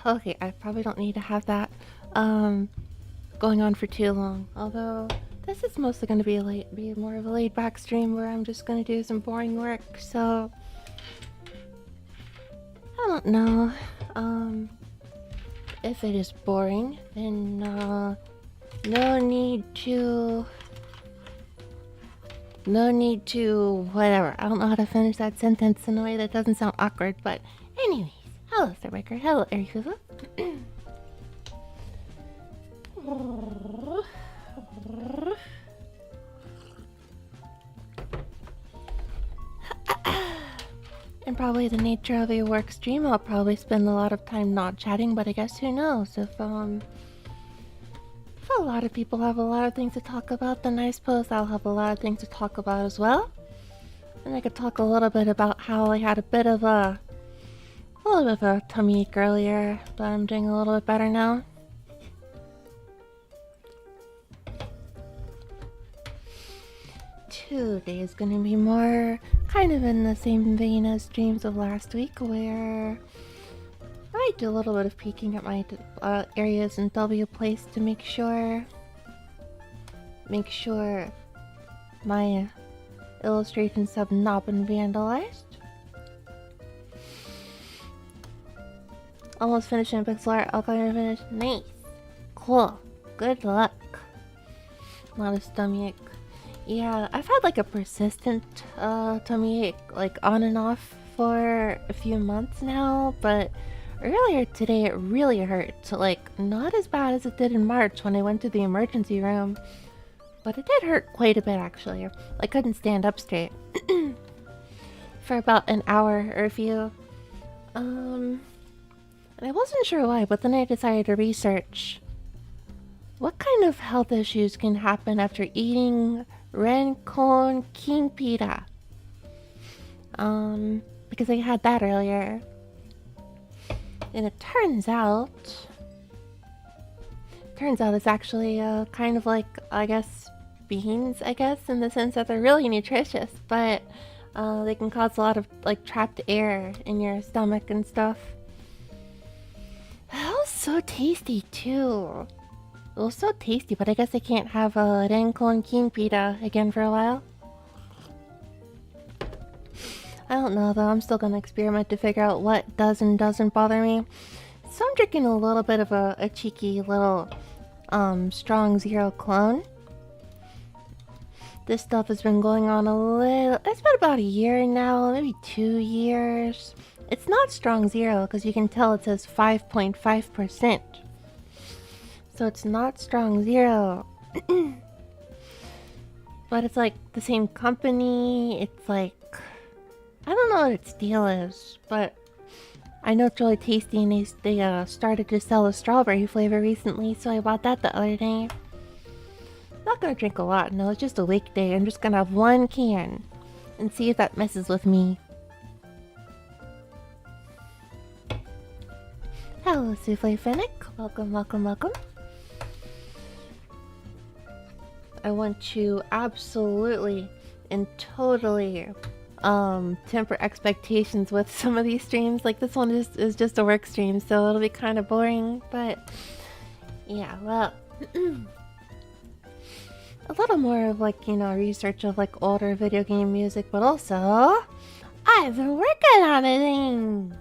Okay, I probably don't need to have that going on for too long. Although this is mostly going to be more of a laid back stream where I'm just going to do some boring work. So I don't know. If it is boring, then no need to whatever. I don't know how to finish that sentence in a way that doesn't sound awkward, but anyways. Hello, Starbiker. Hello, Arifuza. And probably the nature of a work stream, I'll probably spend a lot of time not chatting, but I guess who knows? If a lot of people have a lot of things to talk about, then I suppose I'll have a lot of things to talk about as well. And I could talk a little bit about how I had a little bit of a tummy ache earlier, but I'm doing a little bit better now. Today is going to be more kind of in the same vein as streams of last week, where I do a little bit of peeking at my areas in W Place to make sure my illustrations have not been vandalized. Almost finishing pixel art. I'll go and finish. Nice. Cool. Good luck. Not a stomach. Yeah, I've had like a persistent tummy ache, like on and off for a few months now, but earlier today it really hurt. Like, not as bad as it did in March when I went to the emergency room, but it did hurt quite a bit actually. I couldn't stand up straight for about an hour or a few. And I wasn't sure why, but then I decided to research what kind of health issues can happen after eating Rencon King Pita. Because I had that earlier. And it turns out it's actually kind of like, I guess, beans, in the sense that they're really nutritious, but they can cause a lot of like trapped air in your stomach and stuff. That was so tasty too. It was so tasty, but I guess I can't have a Rencon King Pita again for a while. I don't know though, I'm still gonna experiment to figure out what does and doesn't bother me. So I'm drinking a little bit of a cheeky little strong zero clone. This stuff has been going on it's been about a year now, maybe 2 years. It's not strong zero because you can tell it says 5.5%. So it's not strong zero. But it's like the same company. It's like, I don't know what its deal is, but I know it's really tasty, and they started to sell a strawberry flavor recently, so I bought that the other day. Not gonna drink a lot, no, it's just a weekday. I'm just gonna have one can and see if that messes with me. Hello, Souffle Fennec. Welcome, welcome, welcome. I want to absolutely and totally temper expectations with some of these streams. Like, this one is just a work stream, so it'll be kind of boring, but yeah, well, a little more of like, you know, research of like older video game music, but also I've been working on a thing.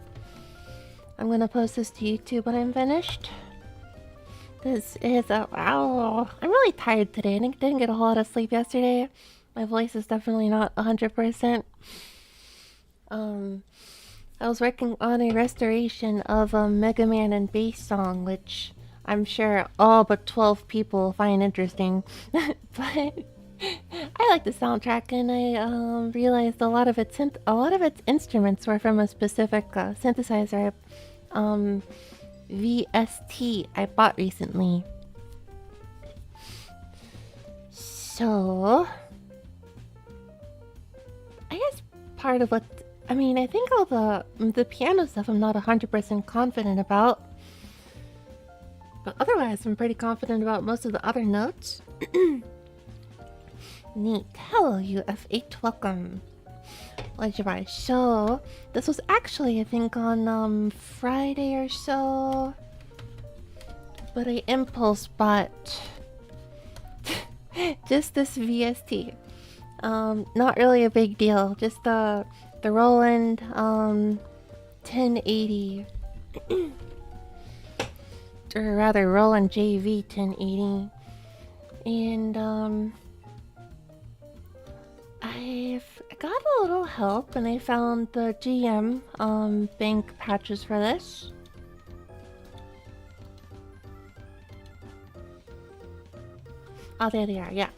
I'm gonna post this to YouTube when I'm finished. This is wow. I'm really tired today. I didn't get a whole lot of sleep yesterday. My voice is definitely not 100%. I was working on a restoration of a Mega Man and Bass song, which I'm sure all but 12 people find interesting. But I like the soundtrack, and I realized a lot of its instruments were from a specific synthesizer, VST, I bought recently. So I guess part of what I mean, I think all the piano stuff I'm not 100% confident about, but otherwise I'm pretty confident about most of the other notes. Neat. Hello, UF8, welcome. What did you buy? So, this was actually, I think, on Friday or so. But I impulse bought just this VST. Not really a big deal. Just the Roland 1080. Or rather, Roland JV 1080. And I've got a little help, and I found the GM bank patches for this. Oh, there they are, yeah.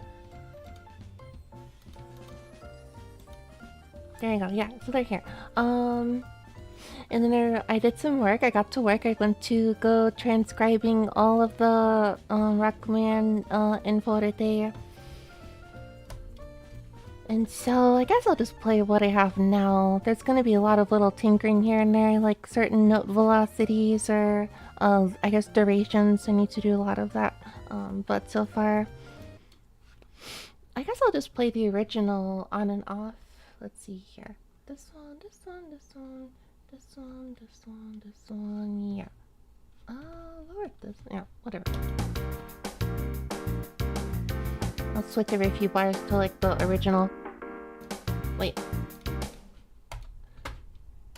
There you go, yeah, so they're here. And then I did some work. I got to work. I went to go transcribing all of the Rockman info today. And so I guess I'll just play what I have now. There's going to be a lot of little tinkering here and there, like certain note velocities or I guess durations. I need to do a lot of that. But so far, I guess I'll just play the original on and off. Let's see here. This one, this one, this one. This one, this one, this one, yeah. Lower this, yeah, whatever. I'll switch every few bars to like the original. Wait.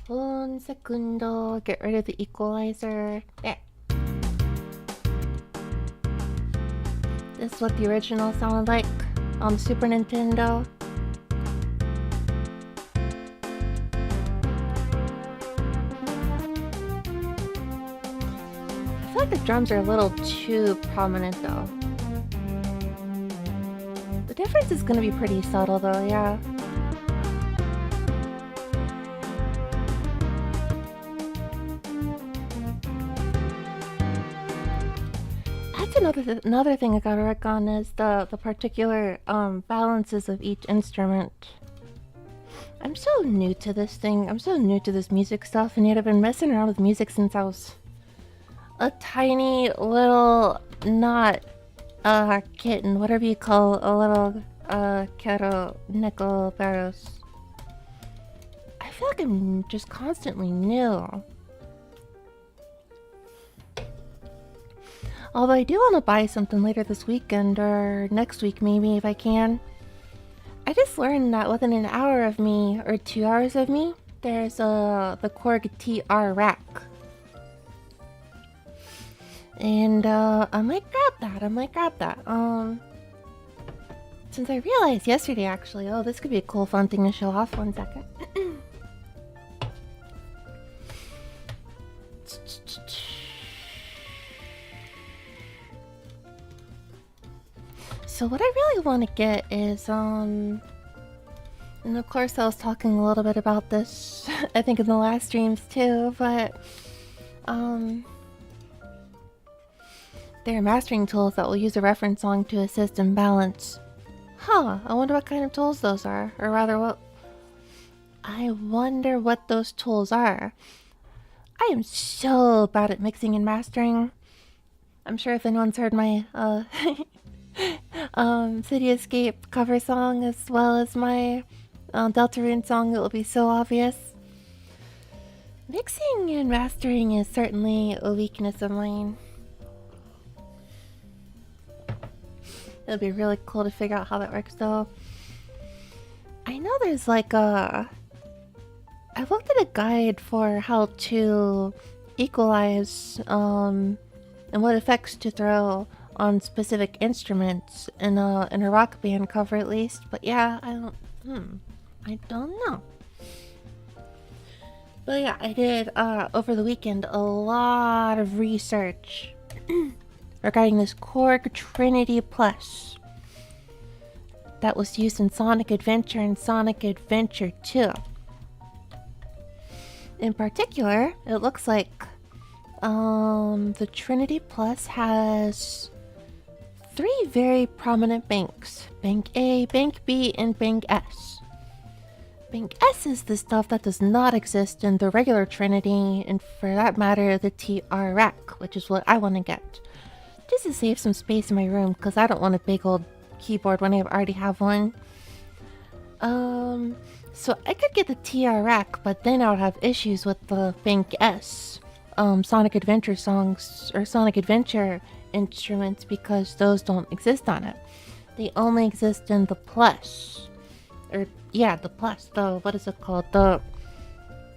1 second, get rid of the equalizer. There. This is what the original sounded like on the Super Nintendo. I feel like the drums are a little too prominent though. The difference is gonna be pretty subtle though, yeah. That's another thing I gotta work on is the particular balances of each instrument. I'm so new to this thing. I'm so new to this music stuff, and yet I've been messing around with music since I was a tiny little not kitten, whatever you call a little kero nickel barrows. I feel like I'm just constantly new. Although I do want to buy something later this weekend or next week maybe if I can. I just learned that within an hour of me or 2 hours of me, there's the Korg TR rack. And I might grab that. Since I realized yesterday actually, oh, this could be a cool fun thing to show off. 1 second. So what I really want to get is and of course I was talking a little bit about this I think in the last streams too, but there are mastering tools that will use a reference song to assist in balance. Huh, I wonder what kind of tools those are, or rather I wonder what those tools are. I am so bad at mixing and mastering. I'm sure if anyone's heard my City Escape cover song as well as my Deltarune song, it will be so obvious. Mixing and mastering is certainly a weakness of mine. It'll be really cool to figure out how that works though. I know there's like I've looked at a guide for how to equalize and what effects to throw on specific instruments in a rock band cover at least, but yeah, I don't know. But yeah, I did over the weekend a lot of research regarding this Korg Trinity Plus that was used in Sonic Adventure and Sonic Adventure 2. In particular, it looks like the Trinity Plus has 3 very prominent banks. Bank A, Bank B, and Bank S. Bank S is the stuff that does not exist in the regular Trinity, and for that matter, the TR rack, which is what I want to get. Just to save some space in my room, because I don't want a big old keyboard when I already have one. So I could get the TRX, but then I would have issues with the Bank S, Sonic Adventure songs or Sonic Adventure instruments because those don't exist on it. They only exist in the Plus, or yeah, the Plus. The what is it called? The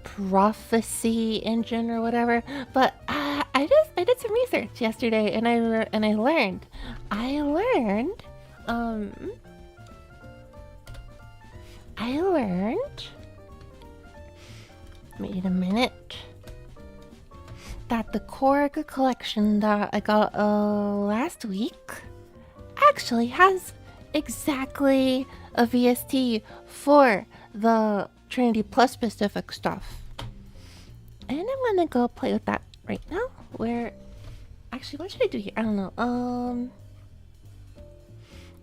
Prophecy engine or whatever. But I did some research yesterday, and I learned. Wait a minute. That the Korg collection that I got last week actually has exactly a VST for the Trinity Plus specific stuff. And I'm gonna go play with that right now. Actually, what should I do here? I don't know.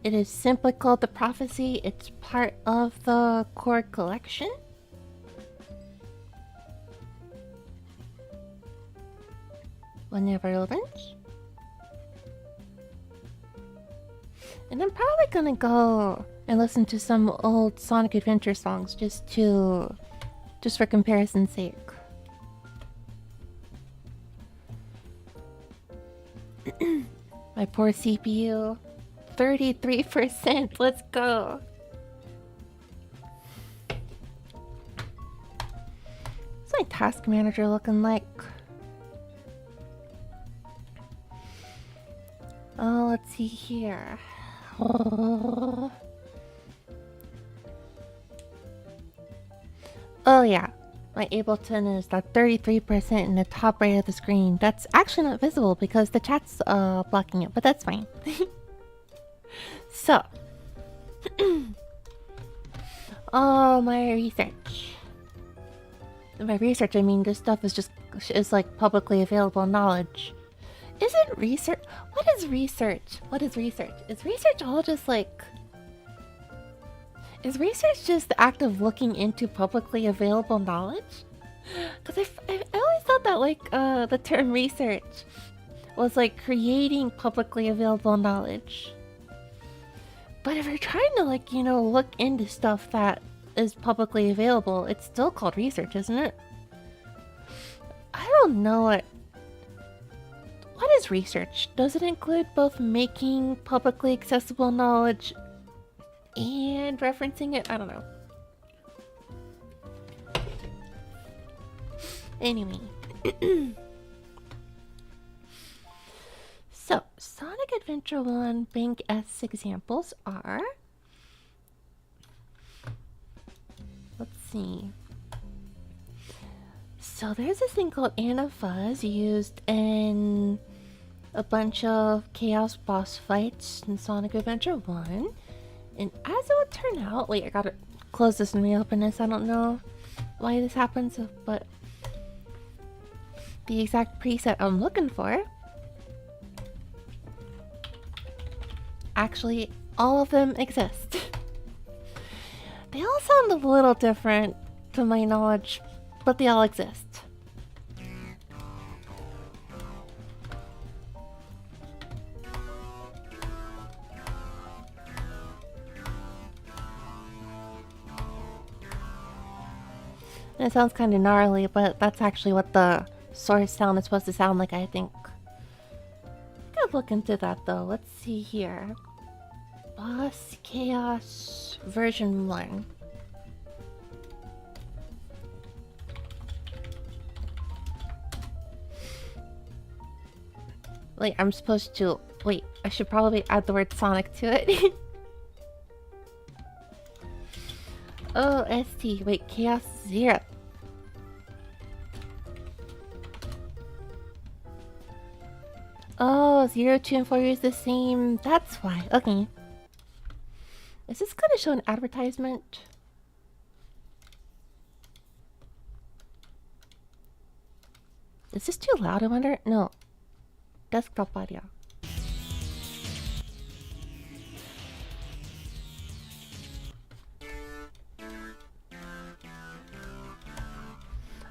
It is simply called the Prophecy. It's part of the Korg collection. Whenever it opens. And I'm probably gonna go and listen to some old Sonic Adventure songs just for comparison's sake. My poor CPU. 33%. Let's go. What's my task manager looking like? Oh, let's see here. Oh yeah. My Ableton is that 33% in the top right of the screen. That's actually not visible because the chat's blocking it, but that's fine. So, oh, my research. By research, I mean this stuff is like publicly available knowledge. Isn't research? What is research? What is research? Is research all just like? Is research just the act of looking into publicly available knowledge? Because I always thought that like the term research was like creating publicly available knowledge. But if you're trying to like, you know, look into stuff that is publicly available, it's still called research, isn't it? I don't know what is research? Does it include both making publicly accessible knowledge and referencing it? I don't know. Anyway. So, Sonic Adventure 1 Bank S examples are... Let's see. So there's this thing called Anna Fuzz used in a bunch of Chaos boss fights in Sonic Adventure 1. And as it would turn out... Wait, I gotta close this and reopen this. I don't know why this happens, but... The exact preset I'm looking for... Actually, all of them exist. They all sound a little different to my knowledge, but they all exist. And it sounds kind of gnarly, but that's actually what the source sound is supposed to sound like, I think. I'll look into that though. Let's see here. Boss Chaos version 1. Wait, I'm supposed to... Wait, I should probably add the word Sonic to it. Oh, ST. Wait, Chaos 0. Oh, 0, 2, and 4 use the same. That's why. Okay. Is this gonna show an advertisement? Is this too loud, I wonder? No. Desktop audio.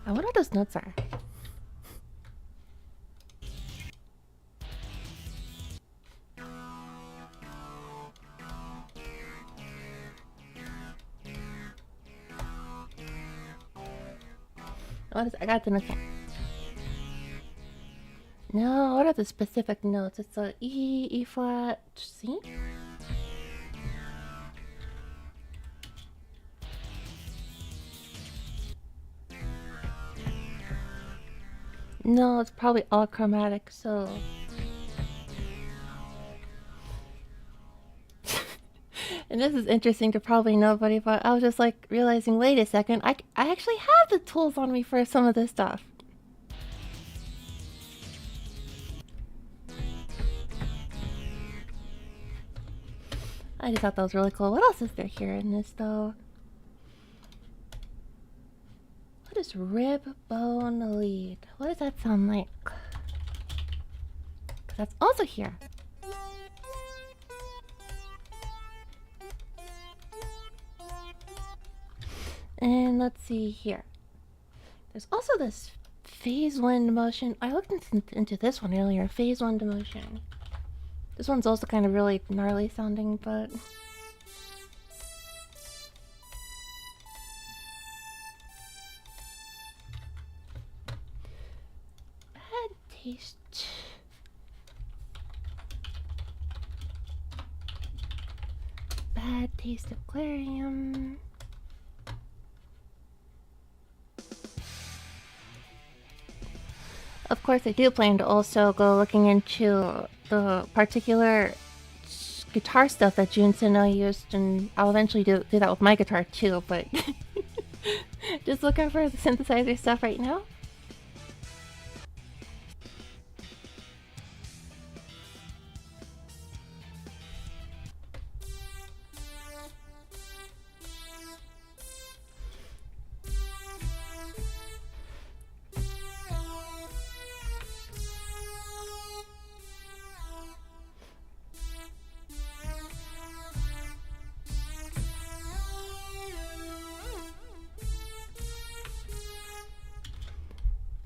I wonder what those notes are. What is I got the note. No, what are the specific notes? It's a E, E flat, C? No, it's probably all chromatic, so... And this is interesting to probably nobody, but I was just like realizing, wait a second, I actually have the tools on me for some of this stuff. I just thought that was really cool. What else is there here in this though? What is rib bone lead? What does that sound like? 'Cause that's also here. And let's see here. There's also this phase wind motion. I looked into this one earlier. Phase wind motion. This one's also kind of really gnarly sounding, but... Bad taste. Bad taste aquarium. Of course, I do plan to also go looking into the particular guitar stuff that Jun Seno used, and I'll eventually do that with my guitar too, but just looking for the synthesizer stuff right now.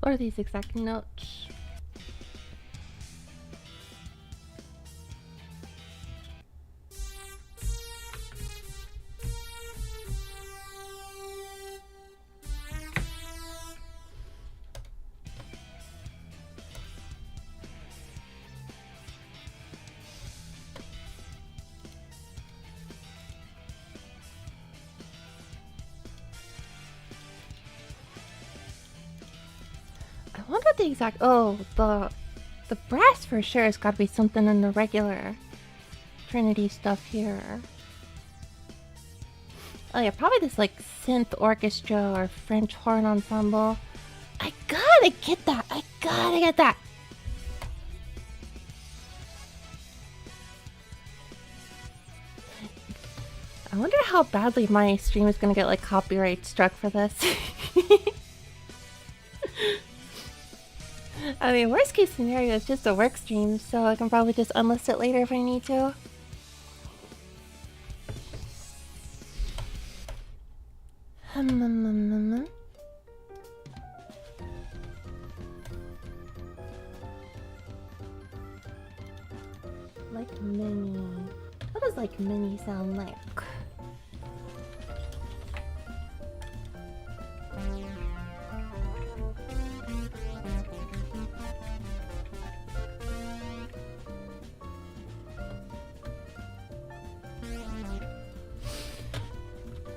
What are these exact notes? I wonder the exact... Oh, the brass for sure has got to be something in the regular Trinity stuff here. Oh yeah, probably this like synth orchestra or French horn ensemble. I gotta get that! I gotta get that! I wonder how badly my stream is gonna get like copyright struck for this. I mean, worst case scenario is just a work stream, so I can probably just unlist it later if I need to. Like mini. What does like mini sound like?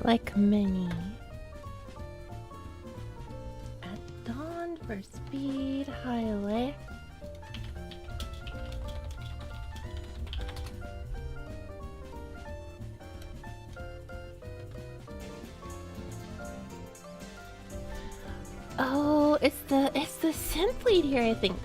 Like mini. At dawn for speed highway. Oh, it's the synth lead here, I think.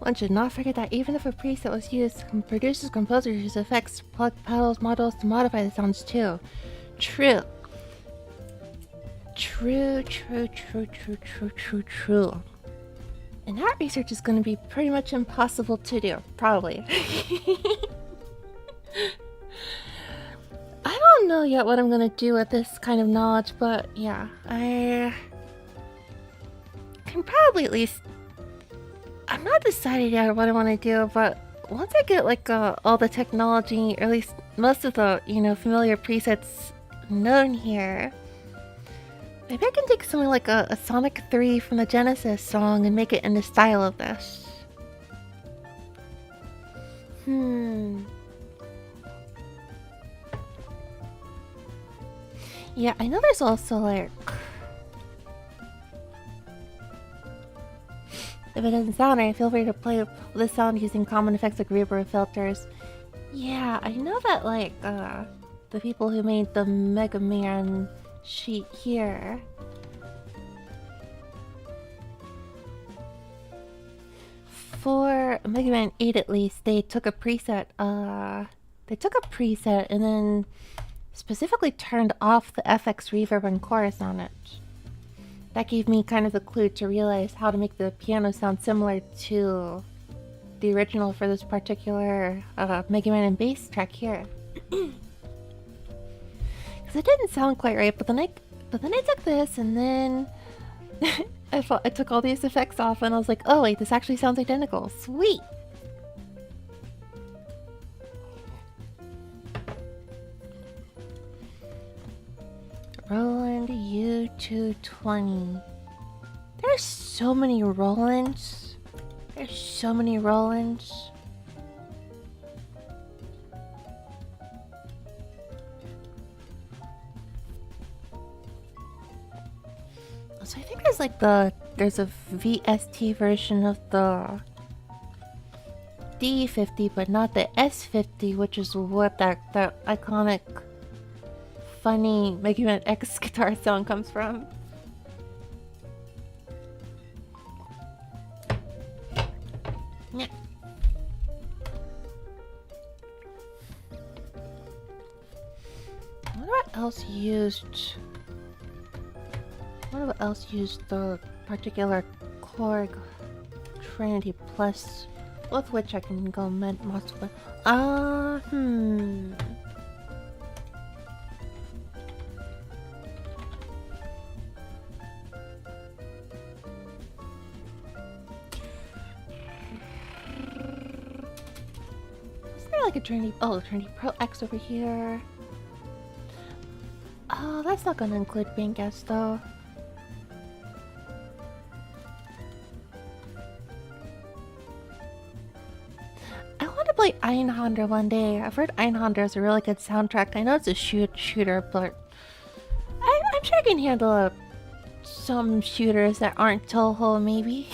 One should not forget that even if a preset was used, producers, composers use effects, plug pedals, models to modify the sounds too. True. True. And that research is going to be pretty much impossible to do, probably. I don't know yet what I'm going to do with this kind of knowledge, but yeah, I can probably at least... I'm not decided yet what I want to do, but once I get like all the technology, or at least most of the, familiar presets known here, maybe I can take something like a Sonic 3 from the Genesis song and make it in the style of this. Yeah, I know there's also like... If it doesn't sound right, feel free to play with the sound using common effects like reverb filters. Yeah, I know that like the people who made the Mega Man sheet here, for Mega Man 8 at least, they took a preset and then specifically turned off the FX reverb and chorus on it. That gave me kind of the clue to realize how to make the piano sound similar to the original for this particular Mega Man and bass track here. Because it didn't sound quite right, but then I took this and then I took all these effects off and I was like, oh wait, this actually sounds identical. Sweet! Roland U220. There's so many Rolands. There's so many Rolands. So I think there's like there's a VST version of the D50, but not the S50, which is what that iconic funny Mega Man X guitar sound comes from. Yeah. I wonder what else used the particular Korg Trinity Plus, with which I can go multiple. Like a Trinity Pro X over here. Oh, that's not gonna include being guest though. I want to play Einhander one day. I've heard Einhander is a really good soundtrack. I know it's a shooter, but I'm sure I can handle some shooters that aren't Toho, maybe.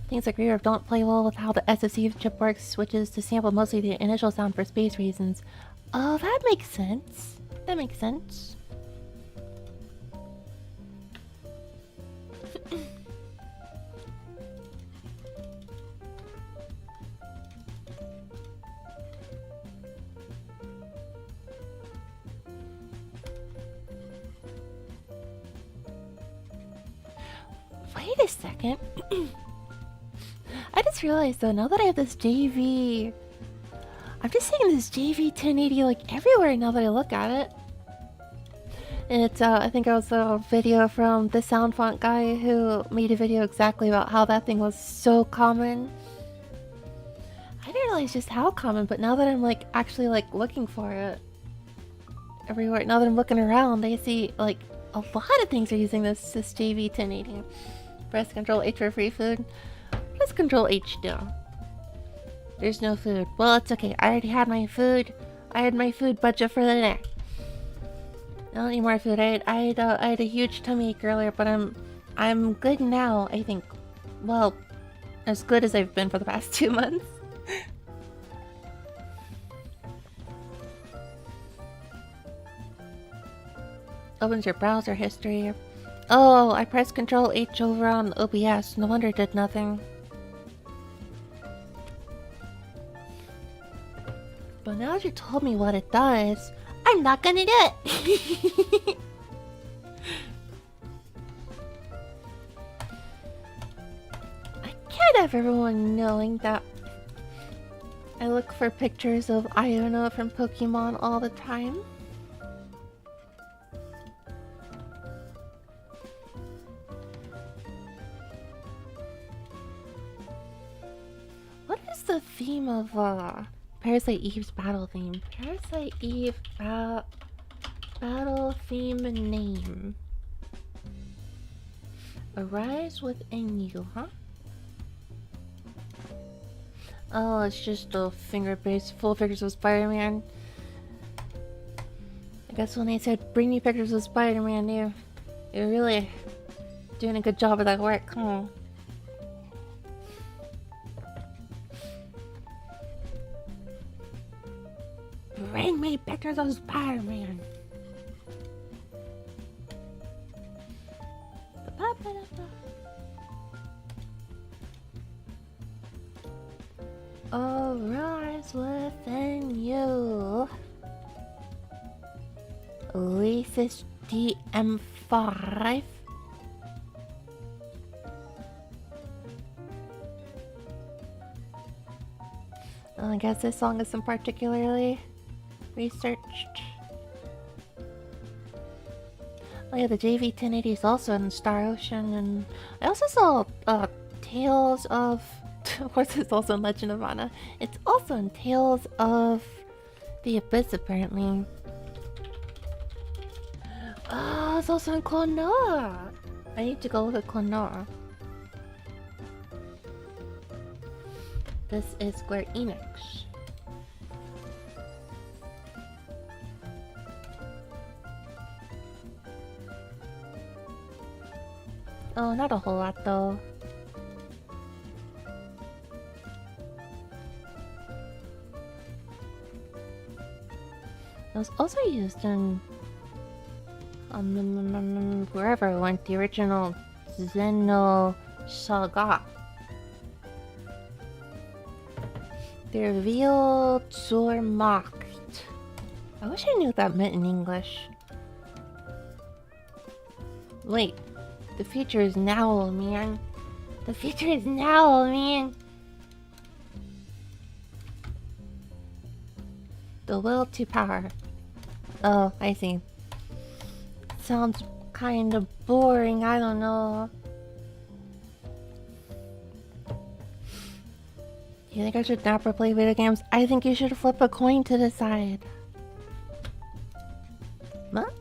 Things like reverb don't play well with how the SSC chip works, which is to sample mostly the initial sound for space reasons. Oh, that makes sense. That makes sense. Wait a second. I just realized though, now that I have this JV, I'm just seeing this JV 1080 like everywhere now that I look at it. And it's I think it was a video from the sound font guy who made a video exactly about how that thing was so common. I didn't realize just how common, but now that I'm like actually like looking for it everywhere, now that I'm looking around, I see like a lot of things are using this JV 1080. Press Control H for free food. Press Control H now. There's no food. Well, it's okay. I already had my food. I had my food budget for the day. I don't need more food. I had a huge tummy ache earlier, but I'm good now, I think. Well, as good as I've been for the past 2 months. Opens your browser history. Oh, I pressed Control H over on OBS. No wonder it did nothing. But now that you told me what it does, I'm not gonna do it! I can't have everyone knowing that I look for pictures of Iona from Pokemon all the time. What is the theme of Parasite Eve's battle theme? Parasite Eve battle theme name. Arise within you, huh? Oh, it's just a finger-based full pictures of Spider-Man. I guess when they said bring me pictures of Spider-Man, you're really doing a good job of that work, huh? Bring me pictures of Spider-Man. Arise within you. Leafus DM5. I guess this song isn't particularly researched. Oh yeah, the JV1080 is also in Star Ocean, and I also saw Tales of... Of course, it's also in Legend of Mana. It's also in Tales of the Abyss, apparently. Oh, it's also in Klonoa! I need to go look at Klonoa. This is Square Enix. Oh, not a whole lot though. It was also used in wherever I went, the original Xeno Saga. Der Wheel zur Macht. I wish I knew what that meant in English. Wait, the future is now, man. The future is now, man. The will to power. Oh, I see. Sounds kind of boring, I don't know. You think I should never play video games? I think you should flip a coin to decide. What?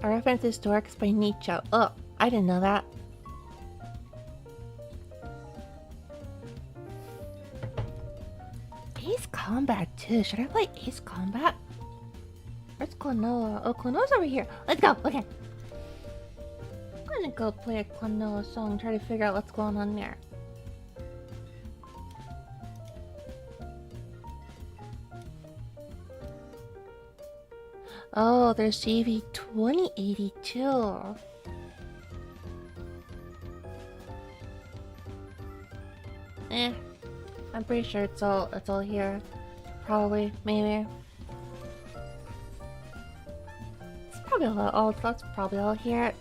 A reference is to works by Nietzsche. Oh, I didn't know that. Ace Combat too. Should I play Ace Combat? Where's Klonoa? Oh, Klonoa's over here. Let's go. Okay. I'm gonna go play a Klonoa song, try to figure out what's going on there. Oh, there's JV2082. I'm pretty sure it's all here. Probably, maybe. It's probably all that's probably all here.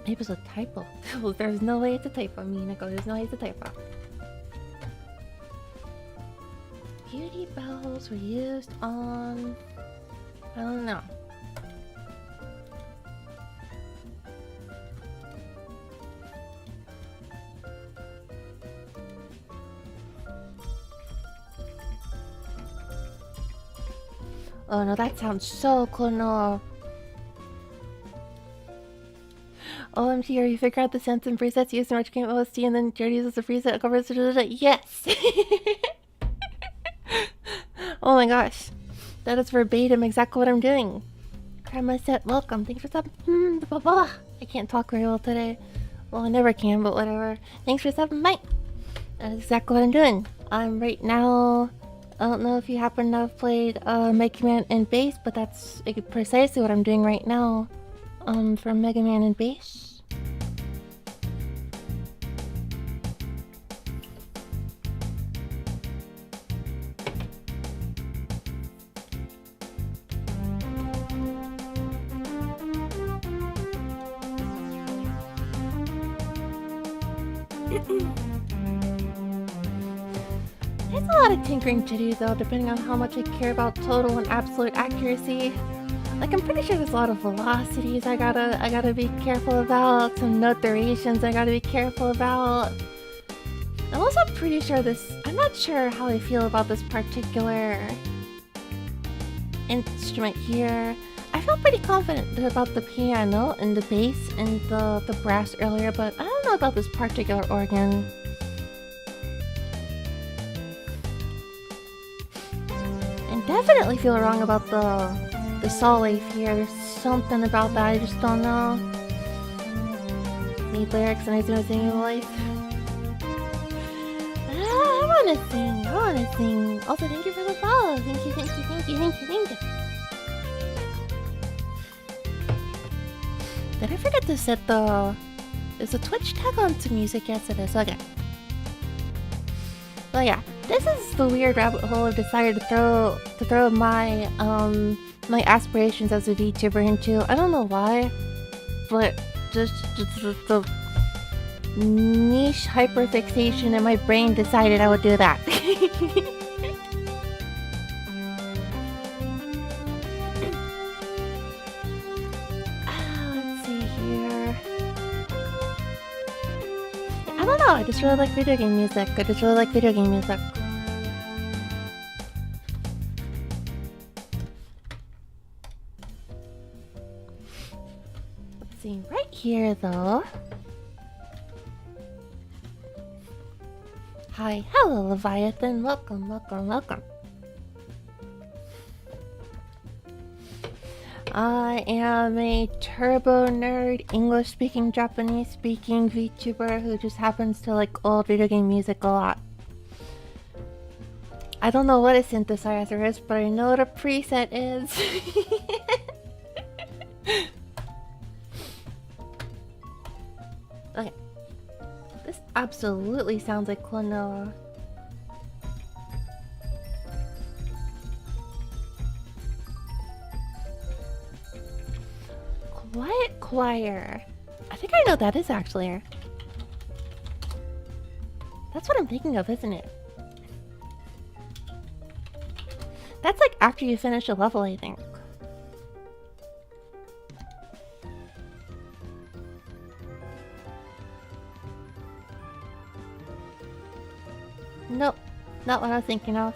Maybe it's a typo. There's no way it's a typo, Minako. There's no way it's a typo. Beauty bells were used on... I don't know. Oh no, that sounds so cool. No. OMG, are you figure out the sense and presets used in Retro Game OST and then Jared uses the preset covers? Yes! Oh my gosh. That is verbatim exactly what I'm doing. Grandma said, welcome. Thanks for stopping. Blah, blah. I can't talk very well today. Well, I never can, but whatever. Thanks for stopping by. That is exactly what I'm doing. I'm right now... I don't know if you happen to have played Mega Man and Bass, but that's precisely what I'm doing right now. For Mega Man and Bass. There's a lot of tinkering to do though, depending on how much I care about total and absolute accuracy. Like, I'm pretty sure there's a lot of velocities I gotta be careful about, some note durations I gotta be careful about. I'm also pretty sure I'm not sure how I feel about this particular instrument here. I felt pretty confident about the piano and the bass and the brass earlier, but I don't know about this particular organ. And definitely feel wrong about the saw wave here. There's something about that I just don't know. Need lyrics and I was gonna sing your voice. I wanna sing. Also, thank you for the follow. Thank you. Did I forget to set is the Twitch tag onto music? Yes, it is. Okay. Well, yeah, this is the weird rabbit hole I've decided to throw my my aspirations as a VTuber into. I don't know why, but just the niche hyperfixation in my brain decided I would do that. Let's see here. I don't know, I just really like video game music. Let's see, right here though. Hi, hello Leviathan, welcome. I am a turbo nerd, English-speaking, Japanese-speaking VTuber who just happens to like old video game music a lot. I don't know what a synthesizer is, but I know what a preset is. Okay. This absolutely sounds like Klonoa. Quiet Choir. I think I know what that is actually. That's what I'm thinking of, isn't it? That's like after you finish a level, I think. Nope, not what I was thinking of.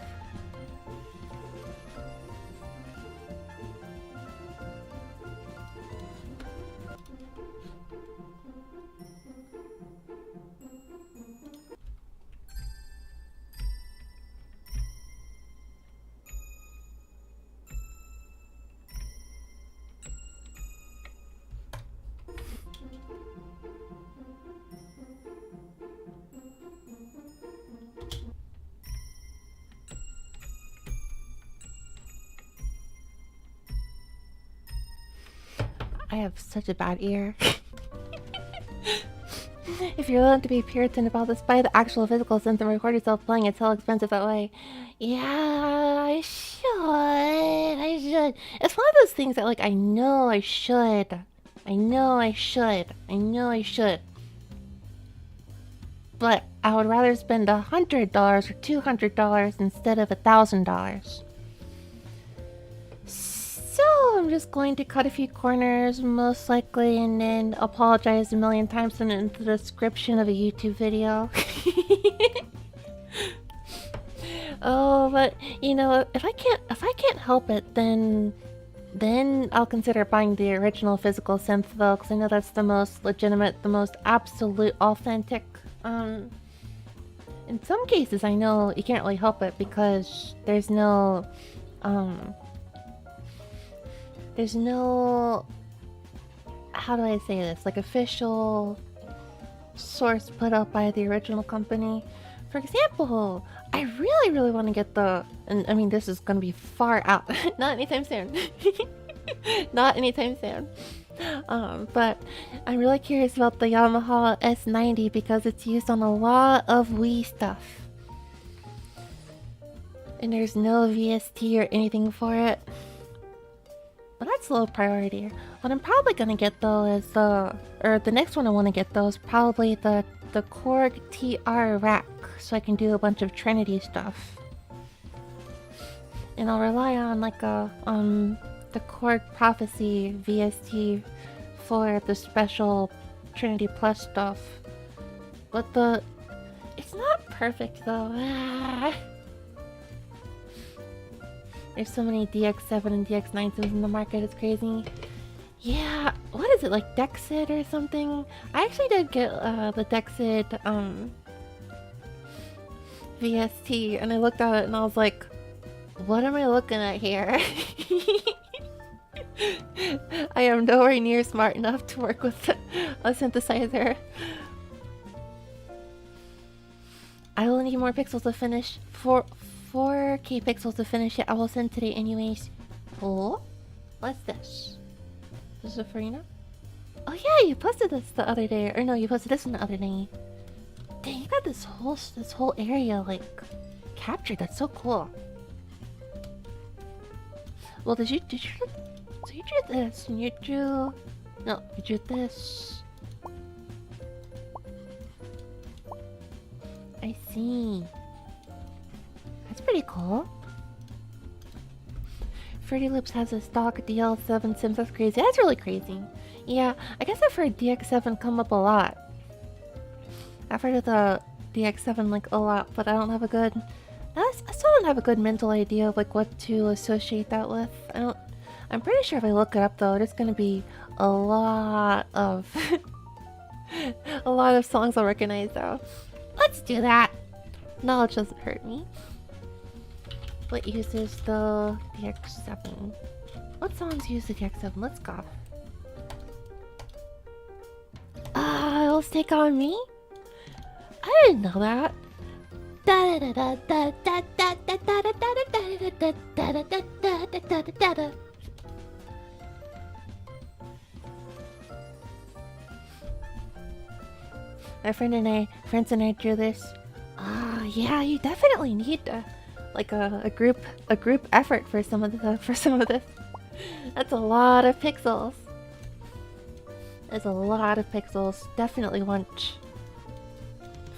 I have such a bad ear. If you're willing to be Puritan about this, buy the actual physical synth and record yourself playing. It's so expensive that way. Yeah, I should. It's one of those things that like I know I should. But I would rather spend $100 or $200 instead of $1,000. So I'm just going to cut a few corners, most likely, and then apologize a million times in the description of a YouTube video. Oh, but you know, if I can't help it, then then I'll consider buying the original physical synth though, because I know that's the most legitimate, the most absolute authentic. In some cases I know you can't really help it because there's no how do I say this, like official source put out by the original company. For example, I really want to get the, and I mean this is gonna be far out, not anytime soon, not anytime soon. But I'm really curious about the Yamaha S90 because it's used on a lot of Wii stuff, and there's no VST or anything for it. But that's low priority. What I'm probably gonna get though is the next one I want to get though is probably the Korg TR rack, so I can do a bunch of Trinity stuff. And I'll rely on like the Korg Prophecy VST for the special Trinity Plus stuff. But it's not perfect though. There's so many DX7 and DX9 sims in the market, it's crazy. Yeah, what is it, like Dexid or something? I actually did get the Dexid VST, and I looked at it and I was like, what am I looking at here? I am nowhere near smart enough to work with a synthesizer. I will need more pixels to finish. 4K pixels to finish it. I will send today anyways. Oh, what's this? This is a Farina? Oh yeah, you posted this the other day. Or no, you posted this one the other day. Dang, you got this whole area like captured. That's so cool. Well, so you drew this, and you drew this. I see. That's pretty cool. Fruity Loops has a stock DL7 Sims. That's crazy. That's really crazy. Yeah, I guess I've heard DX7 come up a lot. I've heard of the DX7 like a lot, but I don't have a good... I still don't have a good mental idea of like what to associate that with. I'm pretty sure if I look it up though, there's gonna be a lot of... a lot of songs I'll recognize though. Let's do that! Knowledge doesn't hurt me. What uses the DX7? What songs use the DX7? Let's go. It'll stick on me? I didn't know that. My friends and I drew this. Yeah, you definitely need like a group effort for some of this. That's a lot of pixels. There's a lot of pixels. Definitely want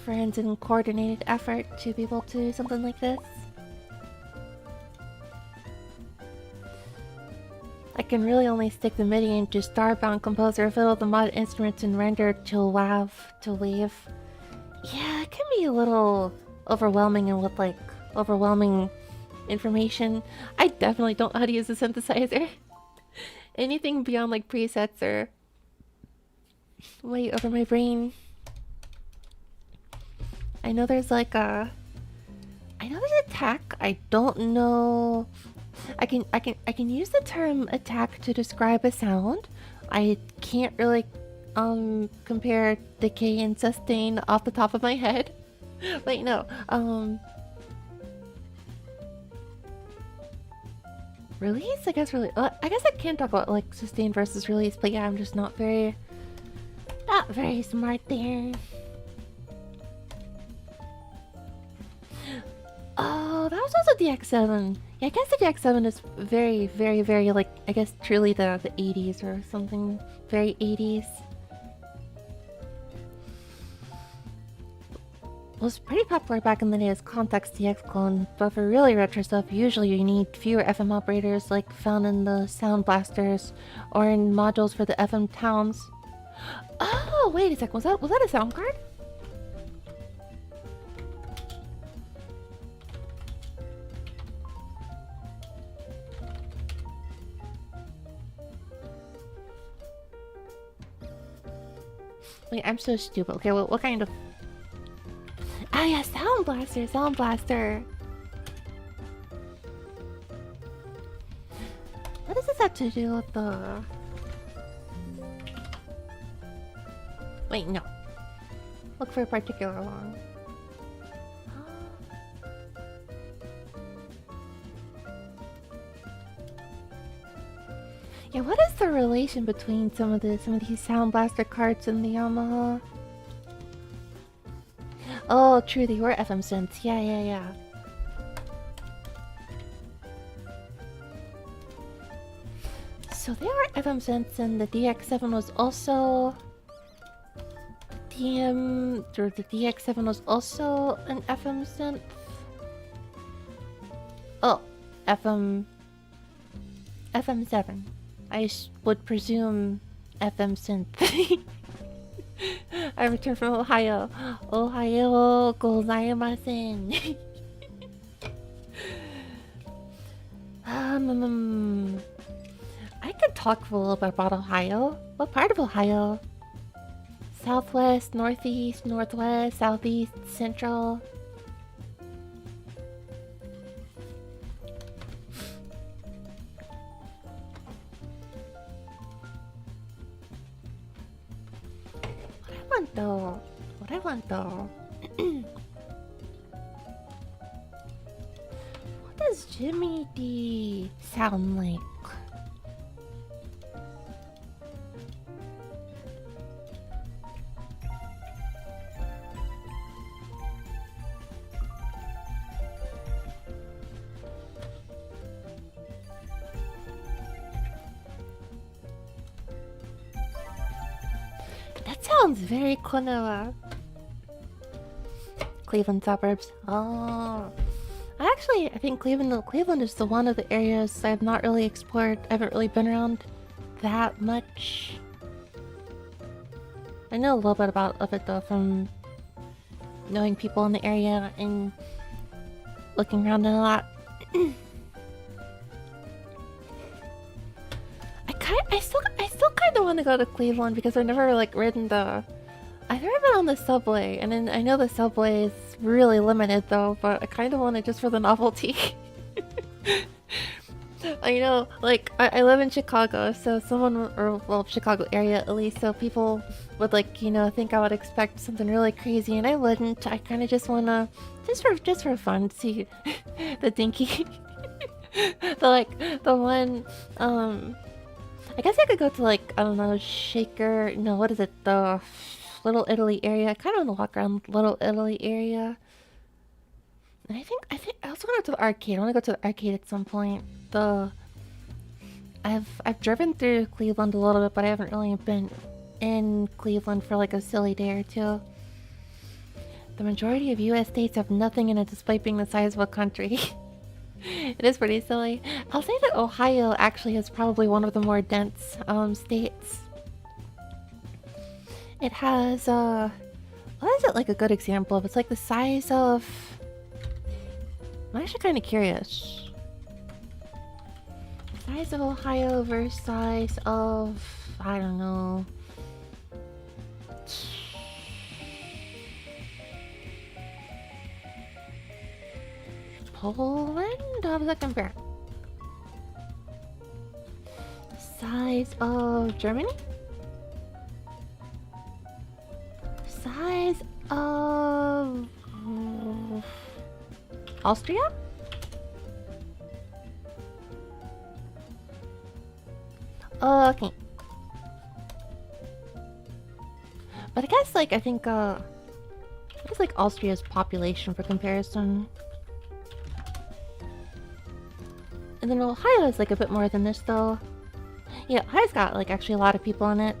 friends and coordinated effort to be able to do something like this. I can really only stick the MIDI into Starbound Composer, fiddle the mod instruments, and render to WAV to wave. Yeah, it can be a little overwhelming and with like overwhelming information. I definitely don't know how to use a synthesizer. Anything beyond like presets or way over my brain. I know there's like a... I know there's attack. I don't know... I can use the term attack to describe a sound. I can't really compare decay and sustain off the top of my head. Wait, no. Release? I guess really... I guess I can talk about like sustain versus release, but yeah, I'm just not very smart there. Oh, that was also DX7. Yeah, I guess the DX7 is very, very, very like, I guess truly the 80s or something. Very 80s. Was pretty popular back in the day as Context DX clone, but for really retro stuff, usually you need fewer FM operators like found in the Sound Blasters or in modules for the FM towns. Oh, wait a sec, was that a sound card? Wait, I'm so stupid. Okay, well, what kind of... Oh yeah, Sound Blaster, Sound Blaster. What does this have to do with the... Wait, no. Look for a particular one. Yeah, what is the relation between some of these Sound Blaster cards and the Yamaha? Oh, true, they were FM synths. Yeah, yeah, yeah. So they were FM synths, and the DX7 was also the DX7 was also an FM synth. Oh, FM7. I would presume FM synth. I returned from Ohio. Ohio gozaimasen. I could talk a little bit about Ohio. What part of Ohio? Southwest, northeast, northwest, southeast, central. What I want though. What does Jimmy D sound like? Sounds very Konoha. Cleveland suburbs. Oh, I think Cleveland is the one of the areas I've not really explored. I haven't really been around that much. I know a little bit of it though from knowing people in the area and looking around it a lot. I still kind of want to go to Cleveland because I've never like ridden the... I've never been on the subway, and then I know the subway is really limited though, but I kind of want it just for the novelty. I know, like, I live in Chicago, so well, Chicago area at least, so people would like, you know, think I would expect something really crazy, and I wouldn't. I kind of just wanna, just for fun, see the dinky, the one, I guess I could go to like, I don't know, Shaker, no, what is it, the Little Italy area. I kind of want to walk around Little Italy area. And I think I also want to go to the arcade. I want to go to the arcade at some point. I've driven through Cleveland a little bit, but I haven't really been in Cleveland for like a silly day or two. The majority of US states have nothing in it despite being the size of a country. It is pretty silly. I'll say that Ohio actually is probably one of the more dense states. It has what is it like a good example of? It's like the size of... I'm actually kind of curious. Size of Ohio versus size of... I don't know... Poland? How does that compare? Size of Germany? Size of... Austria? Okay. But I guess, like, I think, what is, like, Austria's population for comparison? And then Ohio is, like, a bit more than this, though. Yeah, Ohio's got, like, actually a lot of people in it.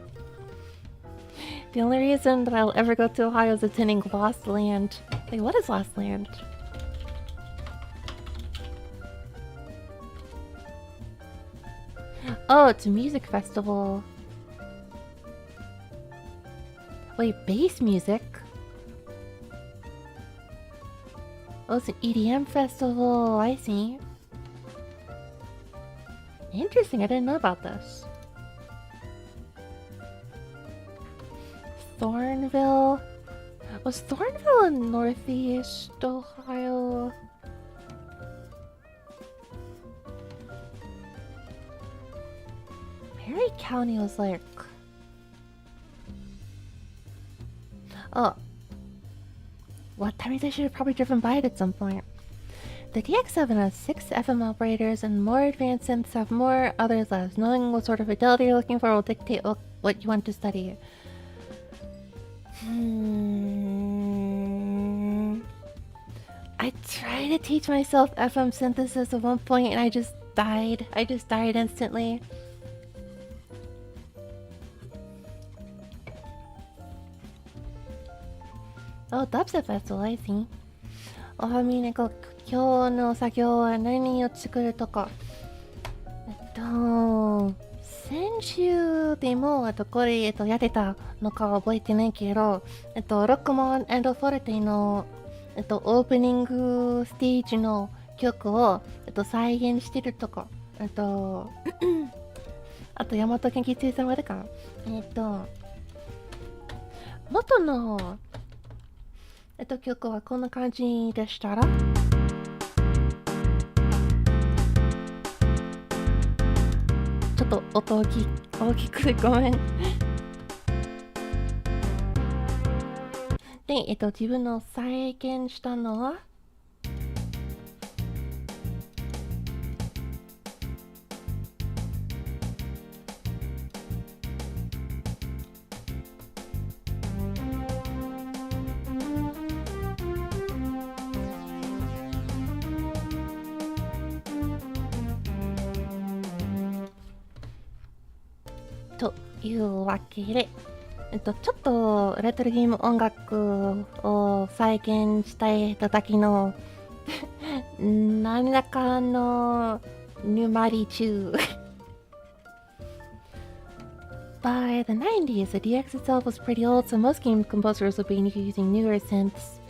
The only reason that I'll ever go to Ohio is attending Lost Land. Wait, what is Lost Land? Oh, it's a music festival. Wait, bass music? Oh, it's an EDM festival. I see. Interesting, I didn't know about this. Thornville. Was Thornville in Northeast Ohio? Perry County was like... Oh. Well, that means I should have probably driven by it at some point. The DX7 has 6 FM operators, and more advanced synths have more, others less. Knowing what sort of fidelity you're looking for will dictate what you want to study. I tried to teach myself FM synthesis at one point, and I just died. I just died instantly. Oh, dubstep festival, I see. おはみねこ、今日の作業は何を作るとか。先週でも、これ、やってたのか覚えてないけど、ロックマン&フォルテの、オープニングステージの曲を、再現してるとか。あと、大和研究生様でか。元の、曲はこんな感じでしたら、ちょっと音大きくてごめん。で、自分の再現したのは、というわけで、ちょっとレトロゲーム音楽を再現したい時の何らかの沼り中。By the 90s, the DX itself was pretty old, so most game composers would be using newer synths.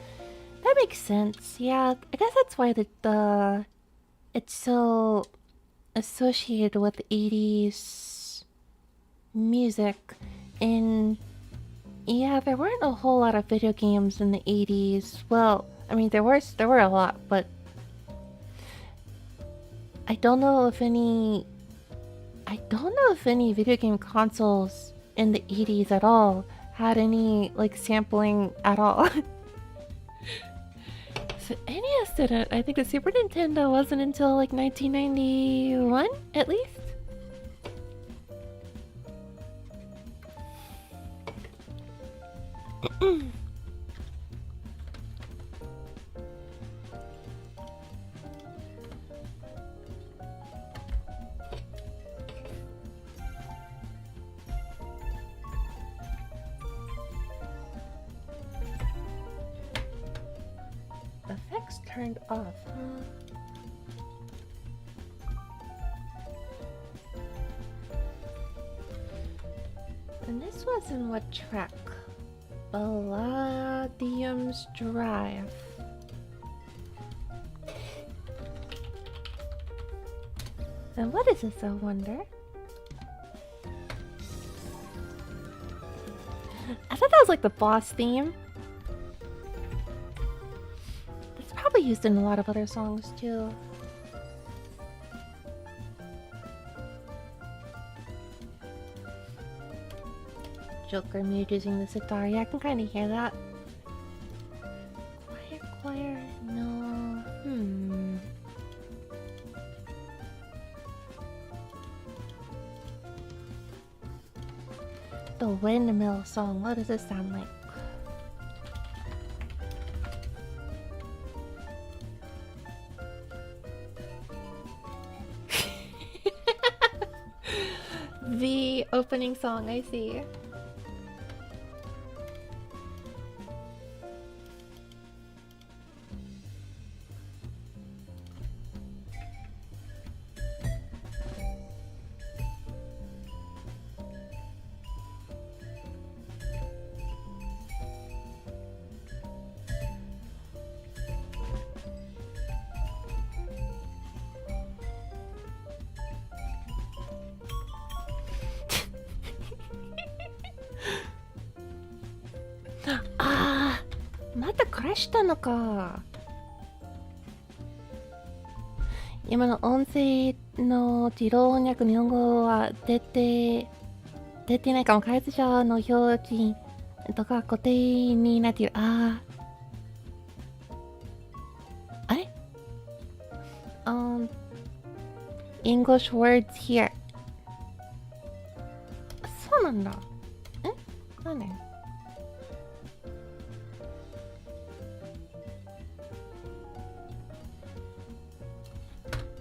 That makes sense. Yeah, I guess that's why it's so associated with 80s music. And yeah, there weren't a whole lot of video games in the 80s. Well, I mean, there were a lot, but I don't know if any video game consoles in the 80s at all had any like sampling at all. So NES didn't. I think the Super Nintendo wasn't until like 1991 at least. Effects turned off, huh? And this was in what track? Palladium's Drive. And what is this, I wonder? I thought that was like the boss theme. It's probably used in a lot of other songs too. Joker mute using the sitar. Yeah, I can kind of hear that. Quiet choir? No. The windmill song. What does this sound like? The opening song, I see. これしたのか。今の音声の自動翻訳日本語は出てないかも。開発者の表示とか固定になっている。あれEnglish words here. そうなんだ。なんで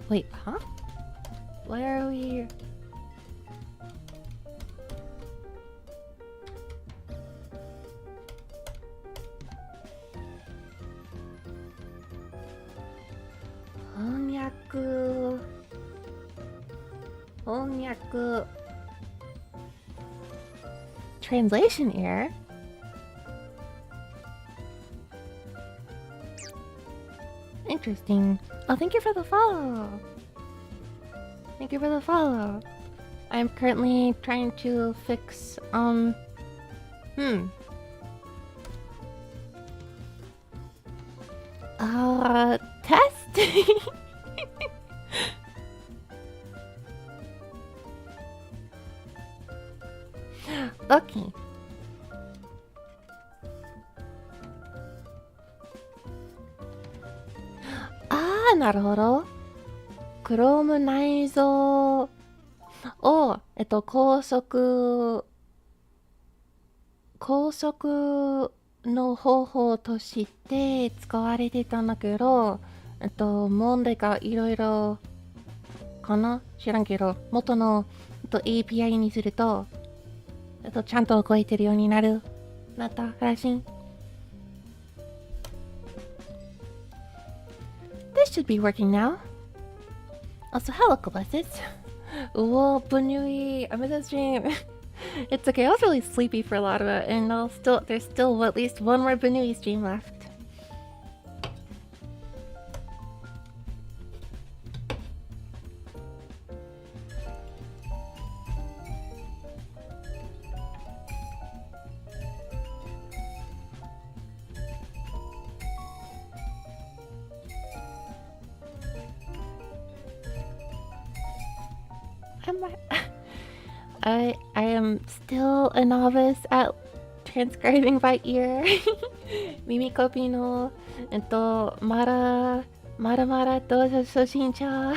？Wait, huh? Where are we? Translation error? Interesting. Oh, thank you for the follow. Thank you for the follow. I'm currently trying to fix, test? Okay. Ah, なるほど。Chrome 内蔵を、高速の方法として使われてたんだけど、問題がいろいろかな知らんけど、元の、API にすると、ちゃんと動いてるようになったらしい。This should be working now. Also, hello, Colossus. Whoa, Bunui, I missed the stream. It's okay, I was really sleepy for a lot of it, and there's still at least one more Bunui stream left. I am still a novice at transcribing by ear. Mimi copy no, mara to shoshincha.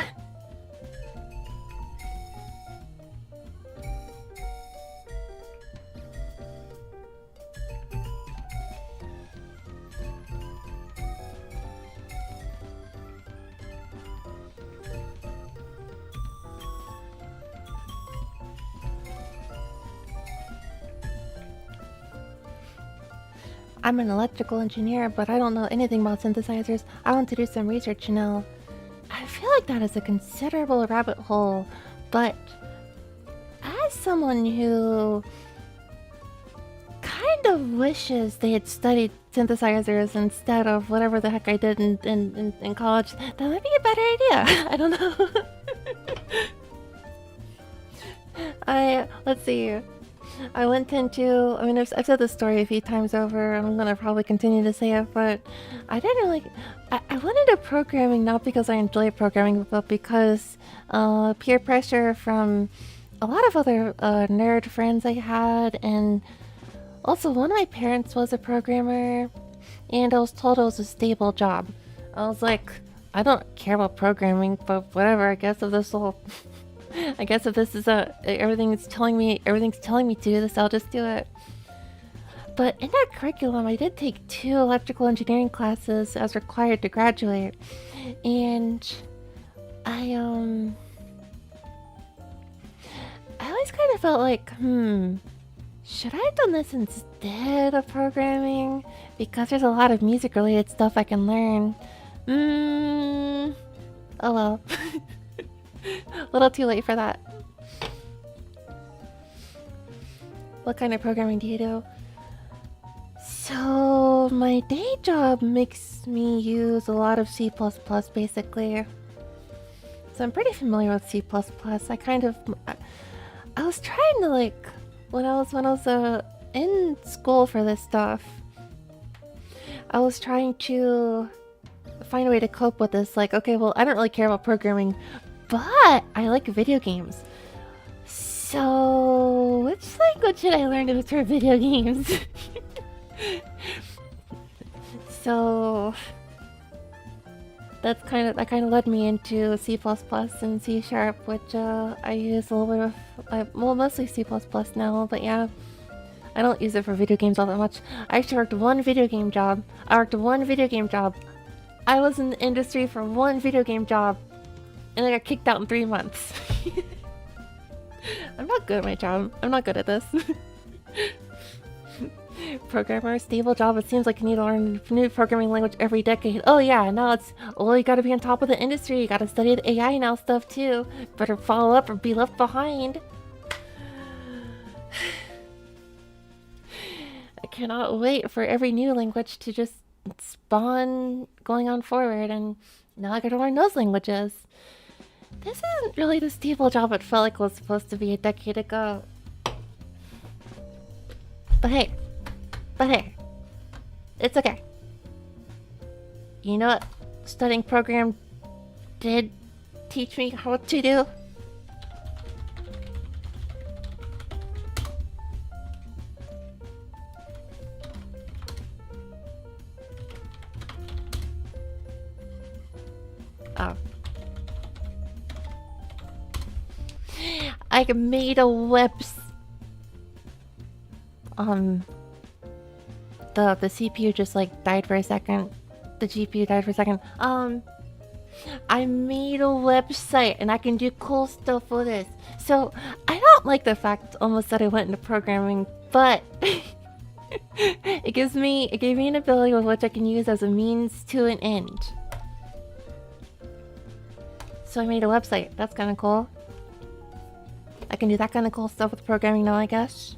I'm an electrical engineer, but I don't know anything about synthesizers. I want to do some research now. I feel like that is a considerable rabbit hole, but as someone who kind of wishes they had studied synthesizers instead of whatever the heck I did in college, that might be a better idea. I don't know. Let's see. I went into, I've said this story a few times over, and I'm gonna probably continue to say it, but I didn't really, I went into programming not because I enjoy programming, but because peer pressure from a lot of other nerd friends I had, and also one of my parents was a programmer, and I was told it was a stable job. I was like, I don't care about programming, but whatever, I guess if this is everything's telling me to do this, I'll just do it. But in that curriculum, I did take 2 electrical engineering classes as required to graduate, and I always kind of felt like, should I have done this instead of programming? Because there's a lot of music-related stuff I can learn. Oh well. A little too late for that. What kind of programming do you do? So, my day job makes me use a lot of C++ basically. So I'm pretty familiar with C++. I was trying to when I was in school for this stuff, I was trying to find a way to cope with this. Like, okay, well, I don't really care about programming, but I like video games. So, which language should I learn to for video games? So that kind of led me into C++ and C#, which I use a little bit of, well, mostly C++ now, but yeah, I don't use it for video games all that much. I actually worked one video game job. I was in the industry for one video game job, and I got kicked out in 3 months. I'm not good at my job. I'm not good at this. Programmer, stable job. It seems like you need to learn a new programming language every decade. Oh yeah, now it's, well, you gotta be on top of the industry. You gotta study the AI now stuff too. Better follow up or be left behind. I cannot wait for every new language to just spawn going on forward, and now I gotta learn those languages. This isn't really the stable job it felt like it was supposed to be a decade ago. But hey, it's okay. You know what studying program did teach me how to do? Oh. I made a website. The CPU just like died for a second. The GPU died for a second. I made a website and I can do cool stuff with this. So I don't like the fact almost that I went into programming, but it gave me an ability with which I can use as a means to an end. So I made a website. That's kind of cool. I can do that kind of cool stuff with programming now, I guess.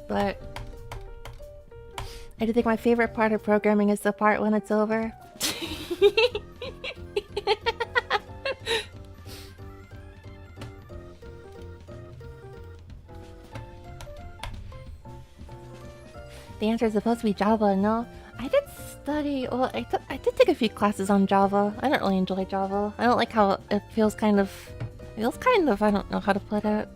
But I do think my favorite part of programming is the part when it's over. The answer is supposed to be Java, no? I did study, well, I did take a few classes on Java. I don't really enjoy Java. I don't like how it feels kind of, I don't know how to put it.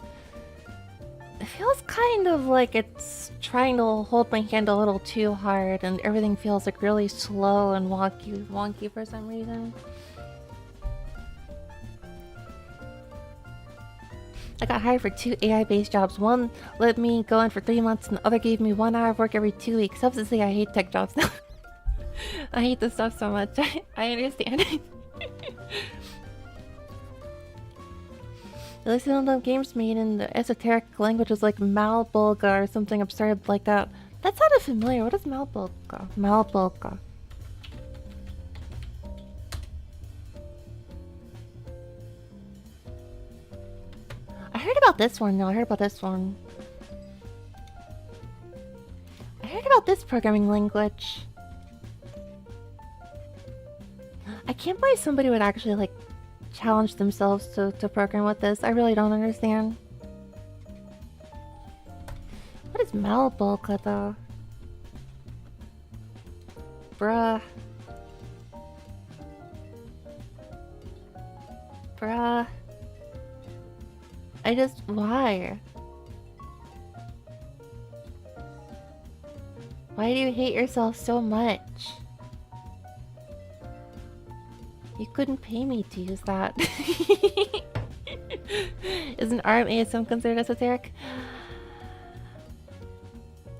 It feels kind of like it's trying to hold my hand a little too hard, and everything feels like really slow and wonky for some reason. I got hired for 2 AI-based jobs. One let me go in for 3 months, and the other gave me 1 hour of work every 2 weeks. Obviously, I hate tech jobs now. I hate this stuff so much. I understand. At least some of the games made in the esoteric languages like Malbolga or something absurd like that. That sounded familiar. What is Malbolga? Malbolga. I heard about this one. No, I heard about this one. I heard about this programming language. I can't believe somebody would actually like challenge themselves to program with this. I really don't understand. What is Malbolga though? Bruh. Why? Why do you hate yourself so much? You couldn't pay me to use that. Isn't ARM ASM considered esoteric?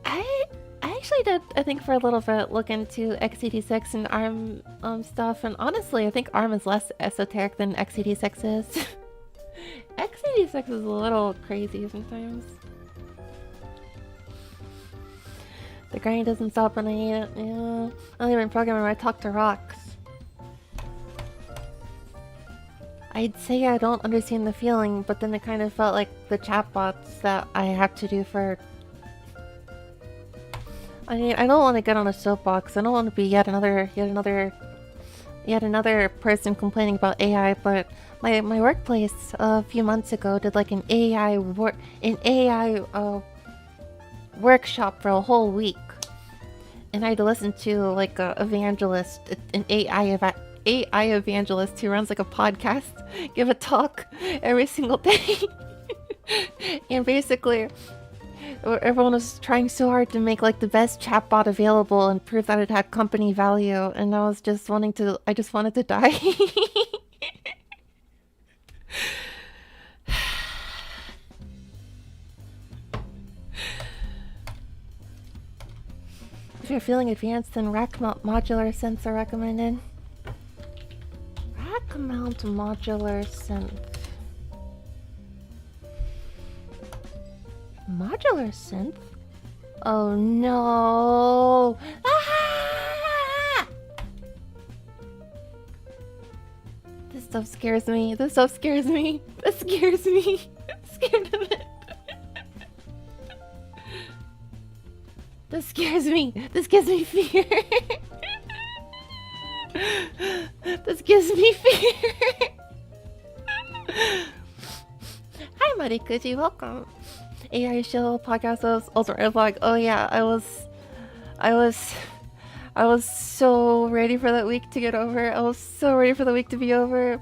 I actually did, I think for a little bit, look into x86 and ARM stuff, and honestly, I think ARM is less esoteric than x86 is. x86 is a little crazy sometimes. The grind doesn't stop when I eat it. Yeah. I don't even program when I talk to rocks. I'd say I don't understand the feeling, but then it kind of felt like the chatbots that I have to do for... I mean, I don't want to get on a soapbox. I don't want to be yet another person complaining about AI, but my workplace a few months ago did like an AI workshop for a whole week. And I had to listen to like a evangelist, an AI evangelist who runs like a podcast, give a talk every single day. And basically, everyone was trying so hard to make like the best chatbot available and prove that it had company value. And I just wanted to die. If you're feeling advanced, then rack mount modular synths are recommended. Rack mount modular synth. Modular synth? Oh no! Ah! This stuff scares me. This scares me. I'm scared of it. This scares me. This gives me fear. This gives me fear. Hi, Marikuji. Welcome. AI show podcast was also vlog. Oh yeah, I was so ready for that week to get over. I was so ready for the week to be over.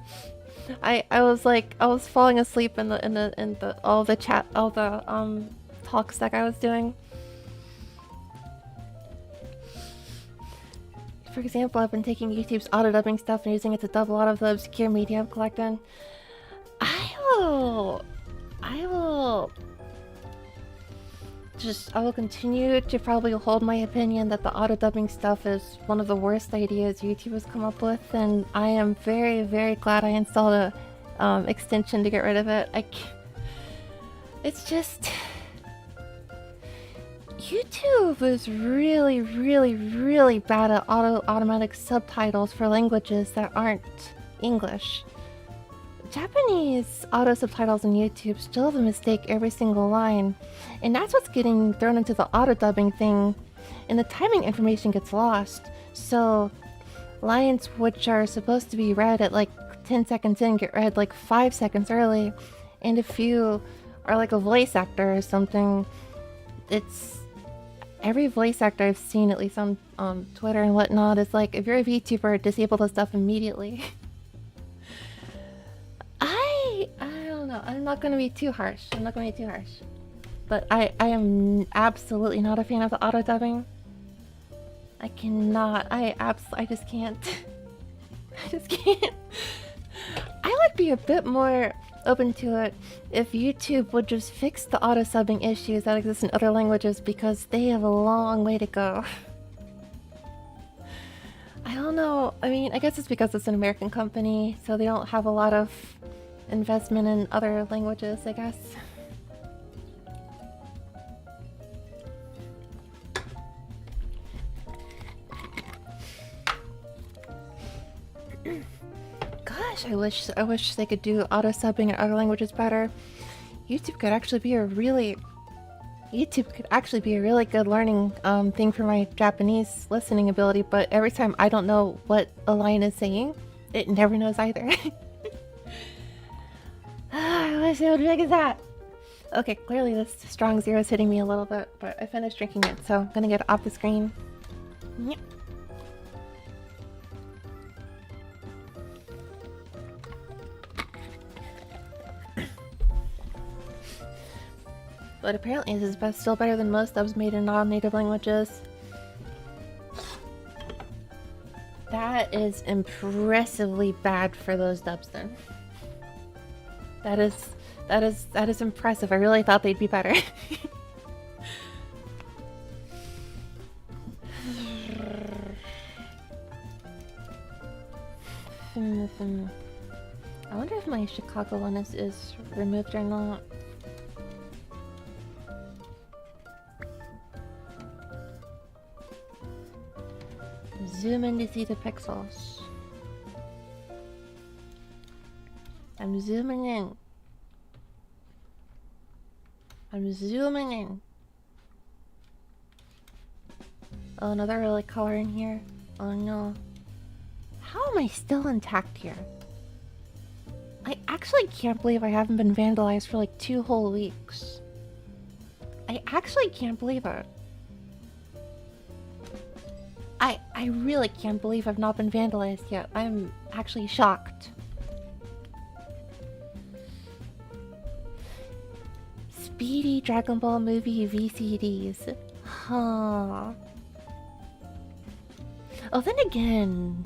I was falling asleep in the all the talks that I was doing. For example, I've been taking YouTube's auto-dubbing stuff and using it to dub a lot of the obscure media I've collected. I will continue to probably hold my opinion that the auto-dubbing stuff is one of the worst ideas YouTube has come up with, and I am very, very glad I installed a extension to get rid of it. It's just... YouTube is really, really, really bad at automatic subtitles for languages that aren't English. Japanese auto subtitles on YouTube still have a mistake every single line, and that's what's getting thrown into the auto dubbing thing, and the timing information gets lost. So lines which are supposed to be read at like 10 seconds in get read like 5 seconds early, and if you are like a voice actor or something, it's every voice actor I've seen, at least on Twitter and whatnot, is like, if you're a VTuber, disable the stuff immediately. I don't know. I'm not gonna be too harsh. But I am absolutely not a fan of the auto dubbing. I cannot. I just can't. I just can't. I would be a bit more open to it if YouTube would just fix the auto subbing issues that exist in other languages, because they have a long way to go. I don't know. I mean, I guess it's because it's an American company, so they don't have a lot of investment in other languages, I guess. Gosh, I wish they could do auto subbing in other languages better. YouTube could actually be a really good learning thing for my Japanese listening ability, but every time I don't know what a line is saying, it never knows either. I wish they would fix that. Okay, clearly this strong zero is hitting me a little bit, but I finished drinking it, so I'm gonna get it off the screen. Yep. But apparently this is still better than most dubs made in non-native languages. That is impressively bad for those dubs then. That is impressive. I really thought they'd be better. I wonder if my Chicago one is removed or not. Zoom in to see the pixels. I'm zooming in. I'm zooming in. Oh, another really color in here. Oh no. How am I still intact here? I actually can't believe I haven't been vandalized for like 2 whole weeks. I actually can't believe it. I really can't believe I've not been vandalized yet. I'm actually shocked. Speedy Dragon Ball movie VCDs. Huh. Oh, then again.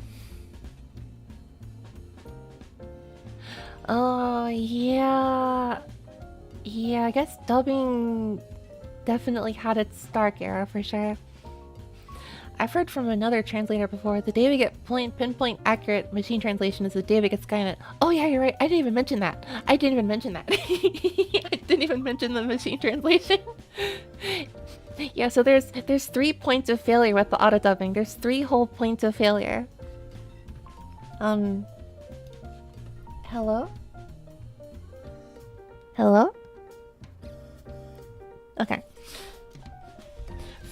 Oh, yeah. Yeah, I guess dubbing definitely had its dark era for sure. I've heard from another translator before, the day we get pinpoint accurate machine translation is the day we get Skynet. Oh yeah, you're right. I didn't even mention that. I didn't even mention the machine translation. Yeah, so there's 3 points of failure with the auto dubbing. There's 3 whole points of failure. Hello? Hello? Okay.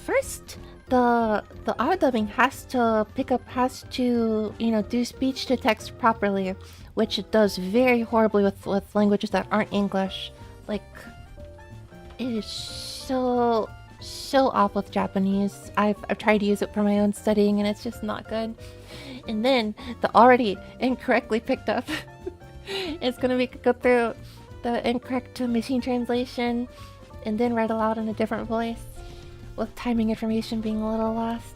First, the auto dubbing has to do speech to text properly, which it does very horribly with languages that aren't English. Like, it is so off with Japanese. I've tried to use it for my own studying and it's just not good. And then the already incorrectly picked up is gonna go through the incorrect machine translation and then read aloud in a different voice, with timing information being a little lost.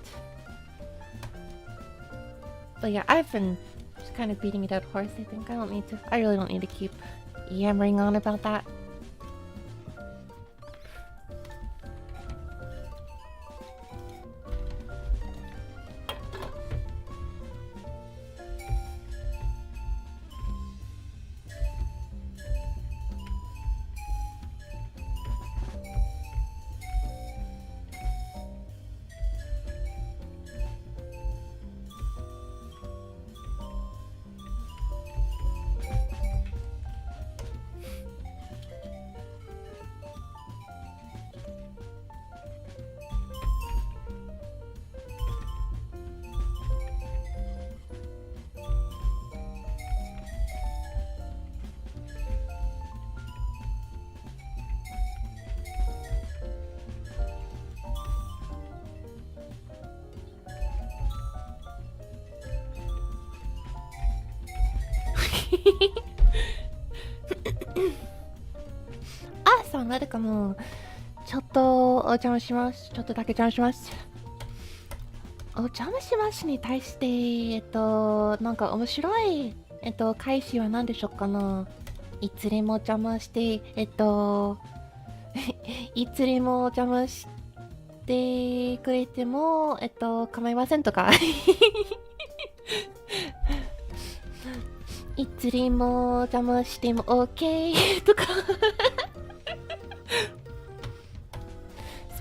But yeah, I've been just kind of beating a dead horse, I think. I really don't need to keep yammering on about that.なるかも。ちょっとお邪魔します。ちょっとだけお邪魔します。お邪魔しますに対して、なんか面白い、返しは何でしょうかな。いつでもお邪魔して、いつでもお邪魔してくれても、構いませんとか。いつでもお邪魔しても OK とか。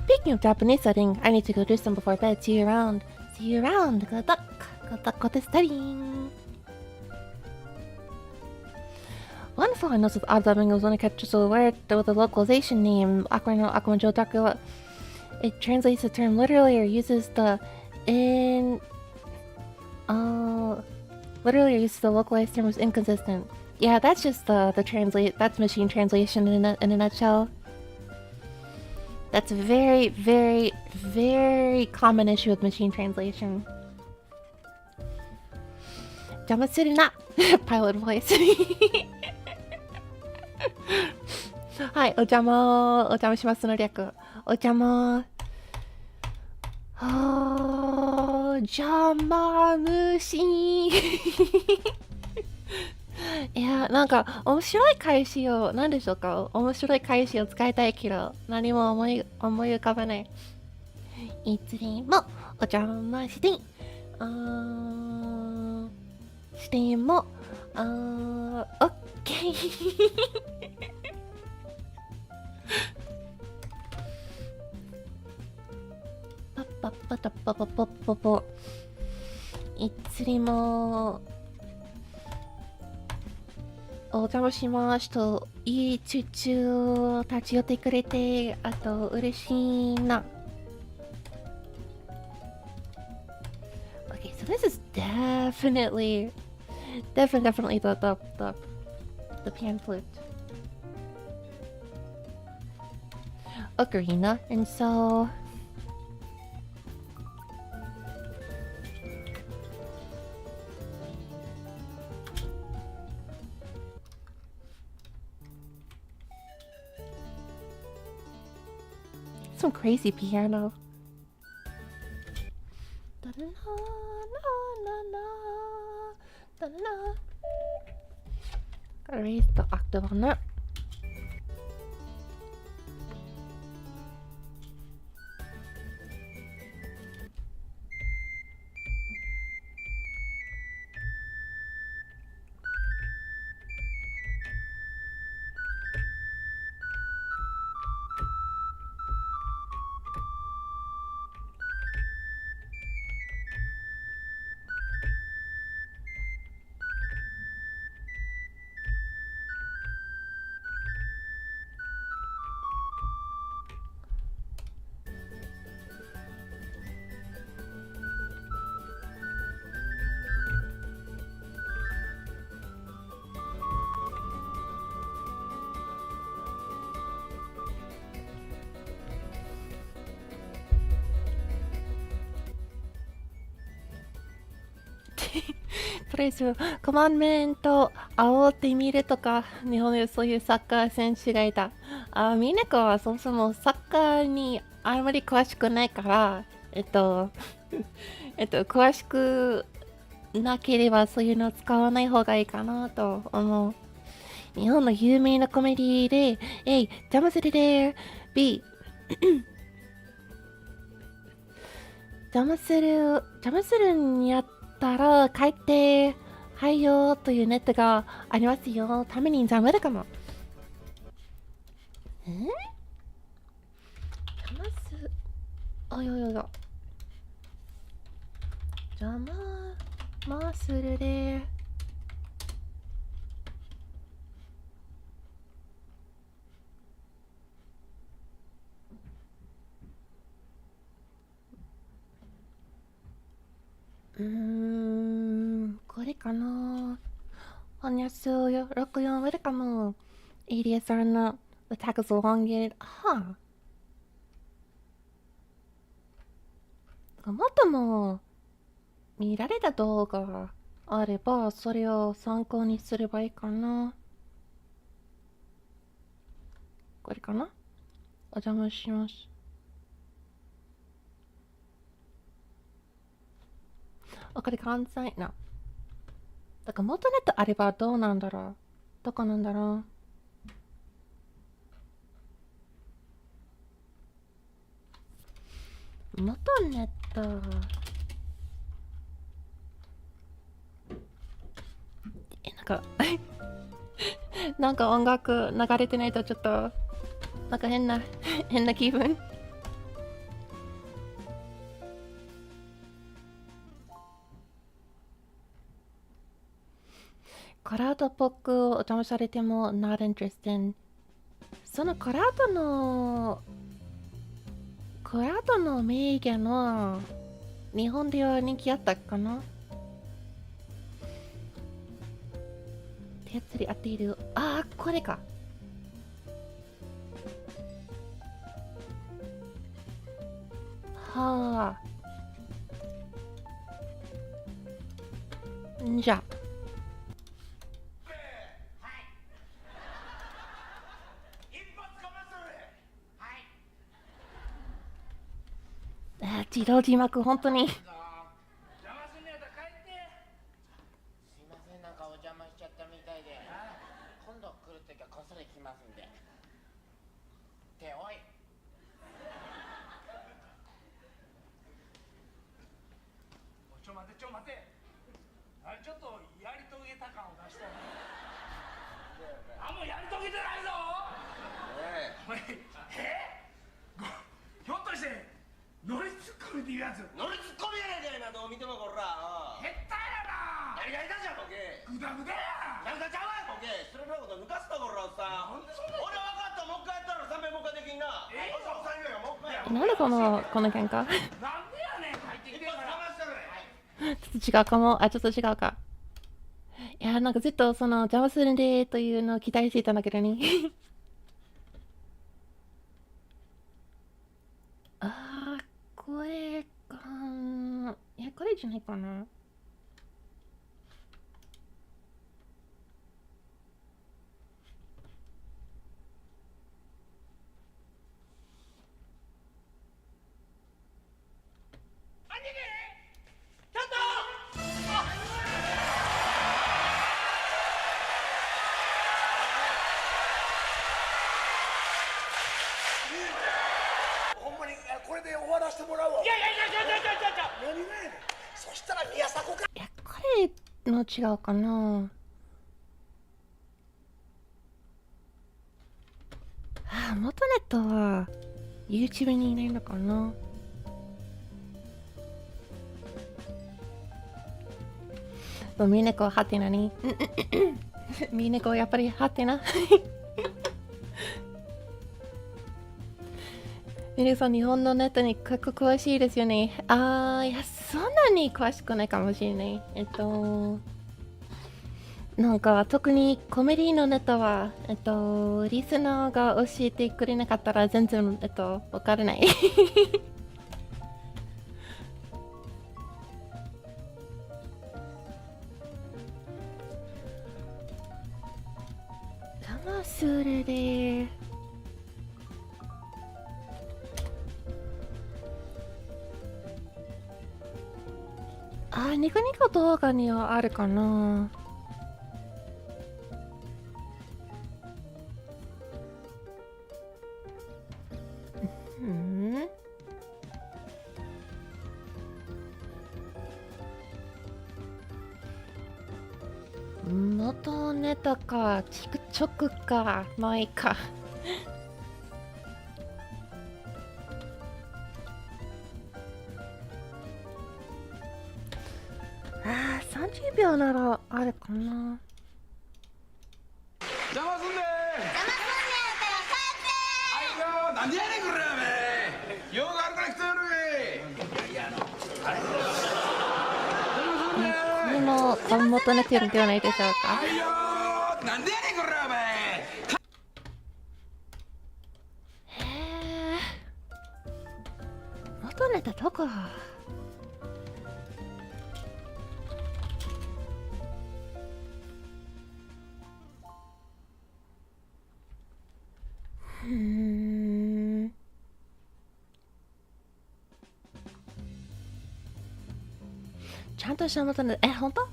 Speaking of Japanese setting, I need to go do some before bed. See you around. See you around. Good luck. Good luck with the studying. One flaw I noticed with odd dubbing was when it catches a word with a localization name, Aquano Akumanjo Taku. It translates the term literally or uses the literally or uses the localized term was inconsistent. Yeah, that's just that's machine translation in a nutshell. That's a very, very, very common issue with machine translation. Jamasuru na! Pilot voice. Hi, ojama shimasu no ryaku. Ojama. Ojama mushi. いや、なんか面白い返しを、何でしょうか、面白い返しを使いたいけど、何も思い浮かばない。いつでもお邪魔して、しても、オッケー。パッパッパタッパパパッパポ。いつでも、お邪魔しますと、いいチュチュ立ち寄ってくれて、あと嬉しいな。Okay, so this is definitely the pan flute. ocarina, and so some crazy piano. Gotta raise the octave on that.とりあえずコマンメント煽ってみるとか、日本でそういうサッカー選手がいた。みねこはそもそもサッカーにあまり詳しくないから詳しくなければそういうのを使わない方がいいかなと思う。日本の有名なコメディで邪魔するで B 邪魔するにあったら帰ってはいよというネットがありますよ。ために邪魔るかも。邪魔するでこれかな。안녕하세요. welcome. welcome. ADSRの歌がelongated. もっとも見られた動画があればそれを参考にすればいいかな。これかな。お邪魔します。これ関西な。だから元ネットあればどうなんだろう。どこなんだろう。元ネットなんか音楽流れてないとちょっとなんか変な気分。コラードっぽくお邪魔されても not interesting。 そのコラードの名言は日本では人気あったかな。手つり合っている。これか。じゃあ自動字幕本当にちょっとやり遂げた感を出したね。もうやり遂げてないぞ。ひょっとして乗りツッコミっていうやつ。乗りツッコミやないか今どう見てもこら。下手やな。何が下手じゃボケ。グダグダや。グダグダちゃうわボケ。失礼なこと抜かすところさ。俺分かったもう一回やったら3遍もう一回できんな。なんでこの喧嘩なんでやねん入ってきてから。ちょっと違うかも。ちょっと違うか。いや、なんかずっとその邪魔するんでというのを期待していたんだけどね。これか、これじゃないかな。ほんまにこれで終わらせてもらうわ。いや何がやねん。そしたら宮迫か。これの違うかな。元ネットは YouTube にいないのかな。ミネコハテナにミネコやっぱりハテナミネさん、日本のネットに結構詳しいですよね。いや、そんなに詳しくないかもしれない。なんか、特にコメディのネタは、リスナーが教えてくれなかったら全然、わからない。それで、ニコニコ動画にはあるかな。元ネタか、チクチョクか、まあいいか。30秒ならあるかな。邪魔すんねー。なんでやねんこれやめ。用があるから来てやる。いやこれも元ネタではないでしょうか。なんでやねんこれやめ。元ネタどこ。ちゃんとした元ネタ、本当？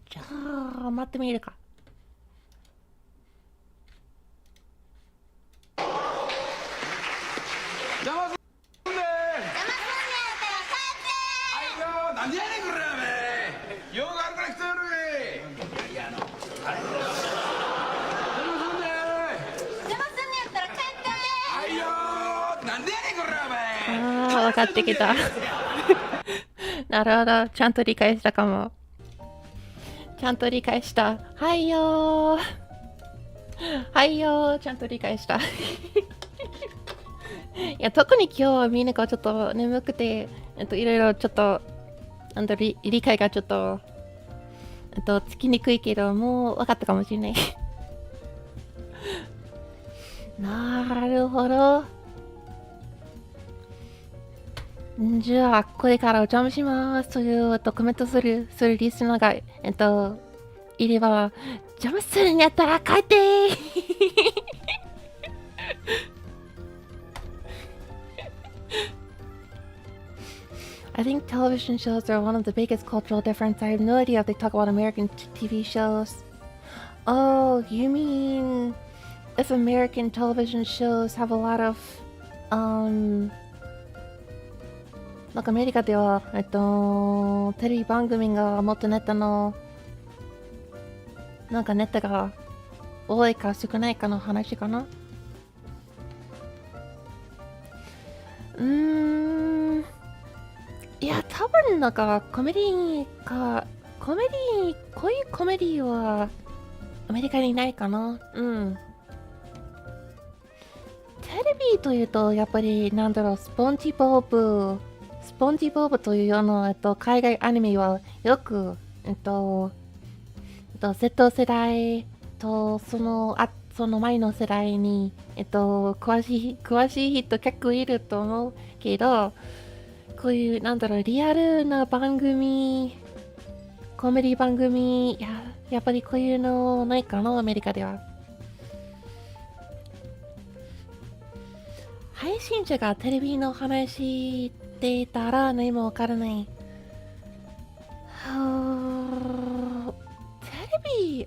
じゃあ待ってみるか。邪魔すんねー。なんでやねんこれやめ。用があるから来てやる。分かってきた。なるほど、ちゃんと理解したかも。ちゃんと理解した。はいよー、ちゃんと理解した。いや、特に今日はみんながちょっと眠くて、いろいろちょっと、理解がちょっと、つきにくいけど、もう分かったかもしれない。なるほど。じゃあ、これからお邪魔しますというコメントするリスナーが、いれば、邪魔するんやったら帰ってーI think television shows are one of the biggest cultural differences. I have no idea if they talk about American TV shows. Oh, you mean if American television shows have a lot of, なんかアメリカでは、テレビ番組がもっとネタの、なんかネタが多いか少ないかの話かな。いや、多分なんかこういうコメディはアメリカにないかな。テレビというと、やっぱりなんだろう、スポンジボブというような、海外アニメはよく、Z 世代とその前の世代に詳しい人結構いると思うけど、こういう、リアルな番組、コメディ番組、やっぱりこういうのないかな、アメリカでは。配信者がテレビの話してたら何もわからない。テレビ、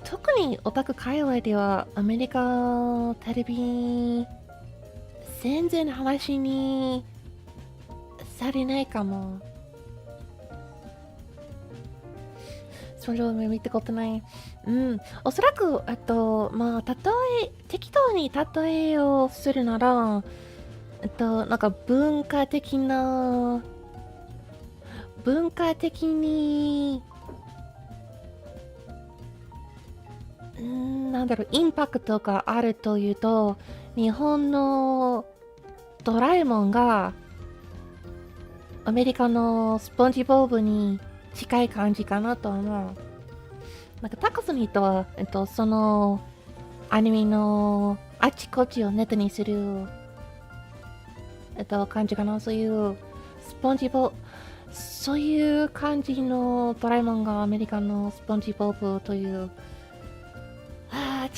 特にオタク界隈ではアメリカテレビ全然話にされないかも。それを見たことない。おそらく、適当に例えをするなら、文化的に、インパクトがあるというと、日本のドラえもんがアメリカのスポンジボブに近い感じかなと思う。タカスの人は、そのアニメのあちこちをネタにする、感じかな。そういうスポンジボブ、そういう感じのドラえもんがアメリカのスポンジボブという。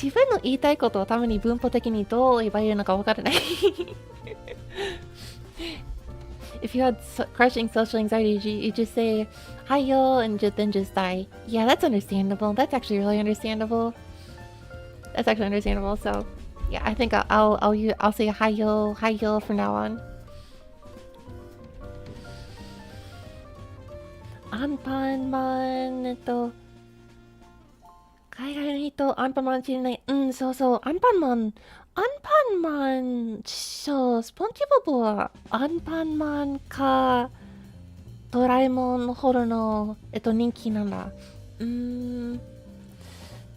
自分の言いたいことをために文法的にどう言えばいいのかわからない。If you had crushing social anxiety, you just say hi yo and then just die. Yeah, that's understandable. That's actually really understandable. That's actually understandable. So, yeah, I think I'll say hi yo from now on. アンパンマン、海外の人、アンパンマン知らない。そうそう、アンパンマン、そう、スポンジボブはアンパンマンか、ドラえもんほどの、人気なんだ。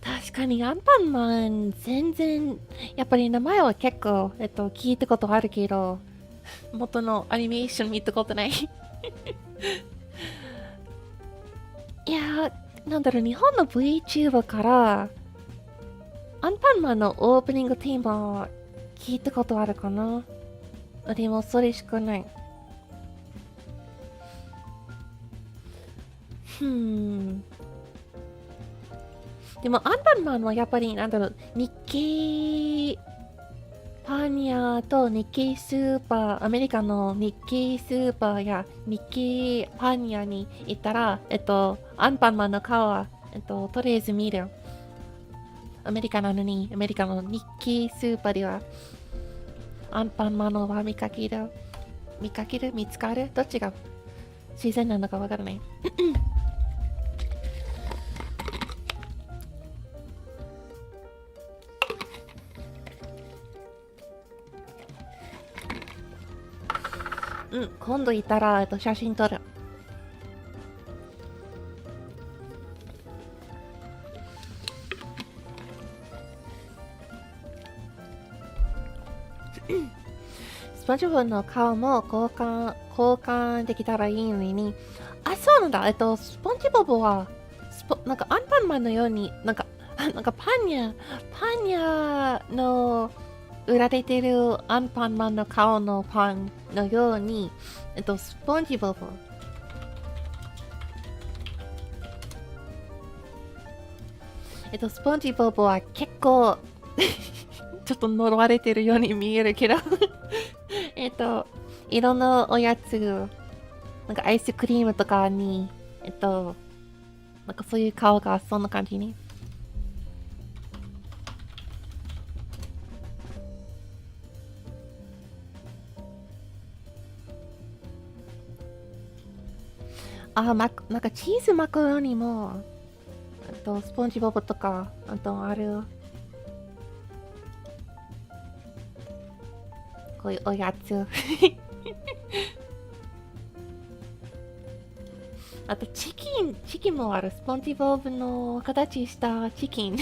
確かにアンパンマン、全然、やっぱり名前は結構、聞いたことあるけど、元のアニメーション見たことない。いやー、日本の VTuber から、アンパンマンのオープニングテーマ聞いたことあるかな。でもそれしかない。でもアンパンマンはやっぱり日系パン屋と日系スーパー、アメリカの日系スーパーや日系パン屋に行ったら、アンパンマンの顔は、とりあえず見る。アメリカなのに、アメリカの日系スーパーでは、アンパンマンは見かける見つかるどっちが自然なのかわからない。今度行ったら、写真撮る。スポンジボブの顔も交換できたらいいのに。そうなんだ。スポンジボブは、アンパンマンのように、パン屋の売られてるアンパンマンの顔のパンのように、スポンジボブ。スポンジボブは結構、ちょっと呪われてるように見えるけど、いろんなおやつ、アイスクリームとかに、そういう顔がそんな感じに。チーズマカロニも、スポンジボブとか、ある。こういうおやつ。あとチキンもある。スポンジボブの形したチキン。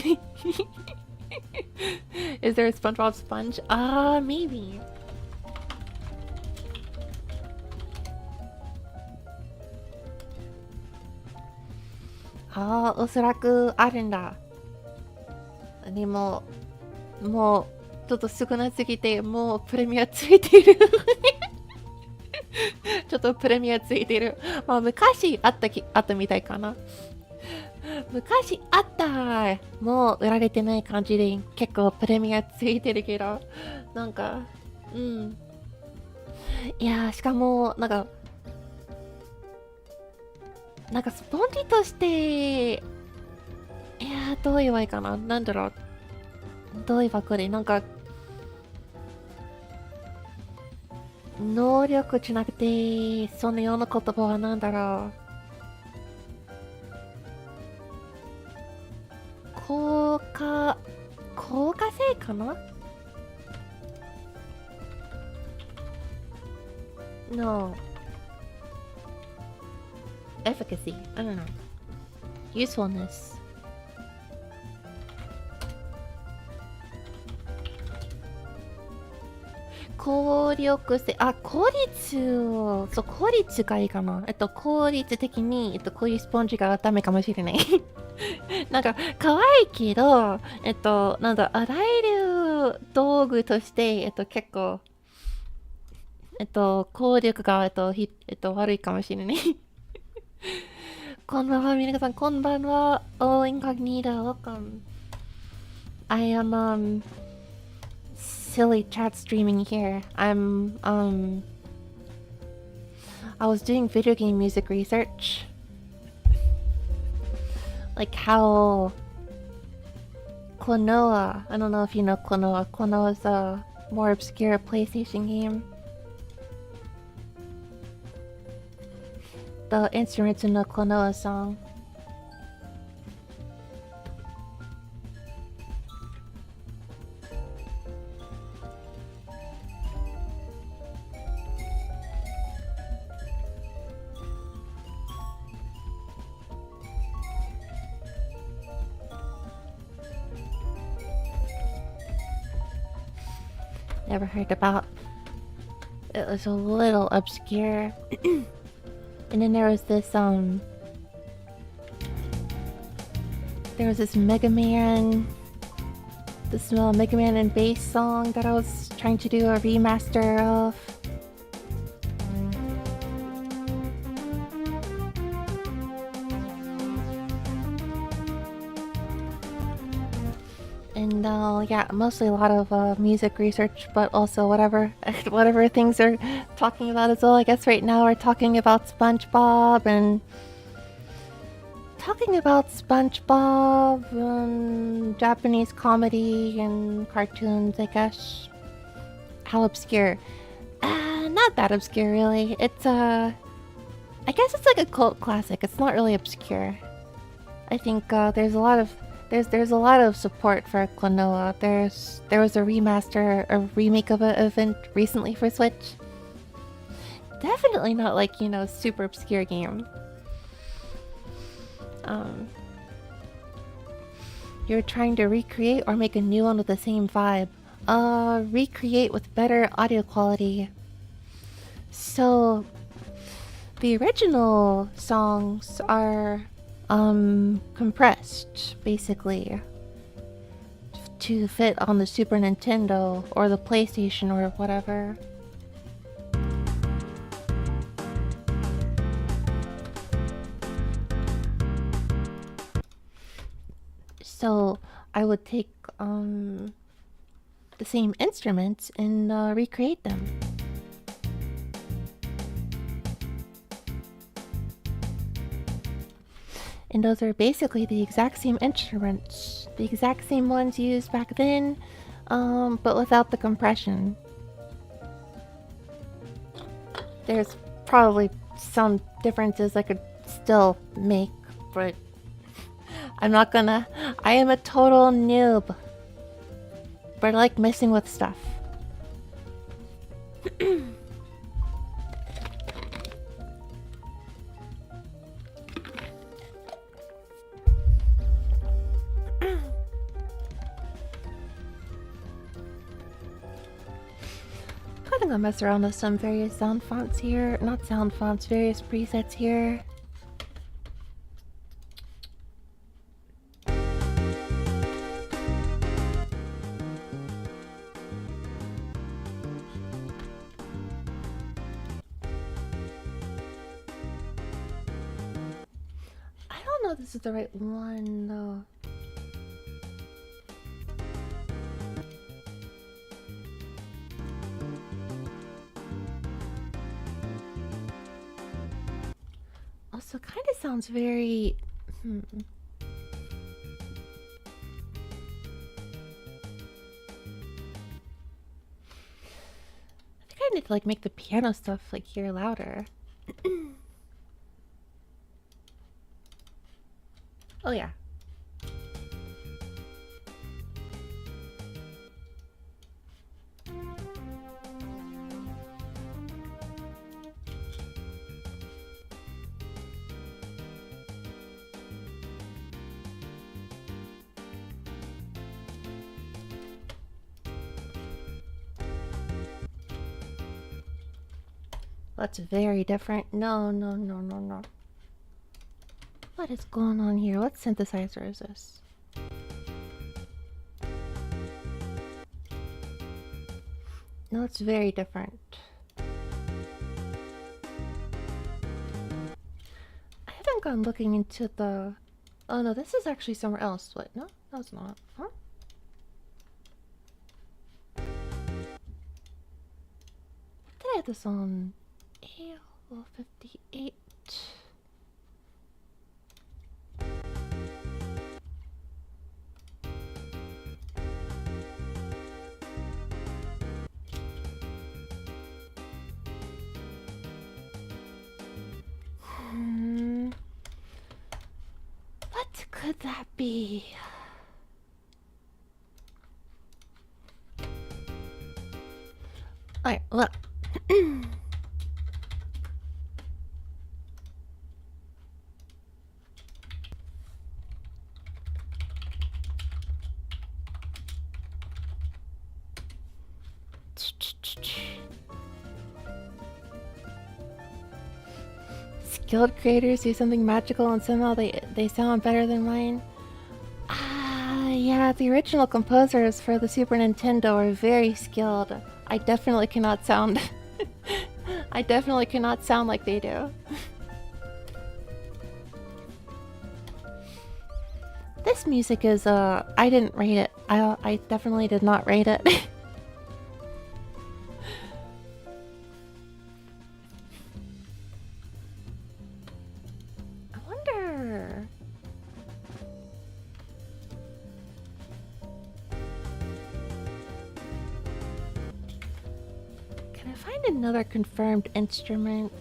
Is there a SpongeBob sponge? Maybe. おそらくあるんだ。でも、もう、ちょっと少なすぎて、もうプレミアついている。ちょっとプレミアついてる。まあ、昔あったみたいかな。昔あった。もう売られてない感じで、結構プレミアついてるけど、なんか、うん。いやー、しかも、なんかスポンジとして、いやー、どう言えばいいかな。なんだろう。どう言えばこれ、なんか、能力じゃなくて、そのような言葉はなんだろう。効果性かな ?No. Efficacy. I don't know. Usefulness. 効力性、効率がいいかな。効率的に、こういうスポンジがダメかもしれない。なんか、可愛いけど、なんだ、あらゆる道具として、結構、効力が、悪いかもしれない。こんばんは、皆さん、こんばんは。All incognito, welcome. I am, silly chat streaming here. I was doing video game music research. Like how Klonoa, I don't know if you know Klonoa. Klonoa is a more obscure PlayStation game. The instruments in the Klonoa song. Never heard about. It was a little obscure. And then there was this Mega Man and bass song that I was trying to do a remaster of. And yeah, mostly a lot of music research, but also whatever things are talking about as well. I guess right now we're talking about SpongeBob and Japanese comedy and cartoons, I guess. How obscure? Not that obscure, really. It's I guess it's like a cult classic. It's not really obscure. I think there's a lot of support for Klonoa. There was a remake of an event recently for Switch. Definitely not like, super obscure game. You're trying to recreate or make a new one with the same vibe. Recreate with better audio quality. So the original songs are compressed, basically, to fit on the Super Nintendo or the PlayStation or whatever. So I would take the same instruments and recreate them. And those are basically the exact same instruments, the exact same ones used back then, but without the compression. There's probably some differences I could still make, but I am a total noob. But I like messing with stuff. I'm gonna mess around with some various sound fonts here. Not sound fonts, various presets here. know if this is the right one though. Also, kind of sounds very. I think I need to like make the piano stuff like hear louder. Oh yeah. That's very different. No. What is going on here? What synthesizer is this? No, it's very different. I haven't gone looking into the... Oh no, this is actually somewhere else. What? No, it's not. Huh? Did I have this on? AL58. What could that be? Alright, look. Skilled creators do something magical and somehow they sound better than mine. Yeah, the original composers for the Super Nintendo are very skilled. I definitely cannot sound I definitely cannot sound like they do. This music is I didn't rate it. I definitely did not rate it. I wonder. Can I find another confirmed instrument?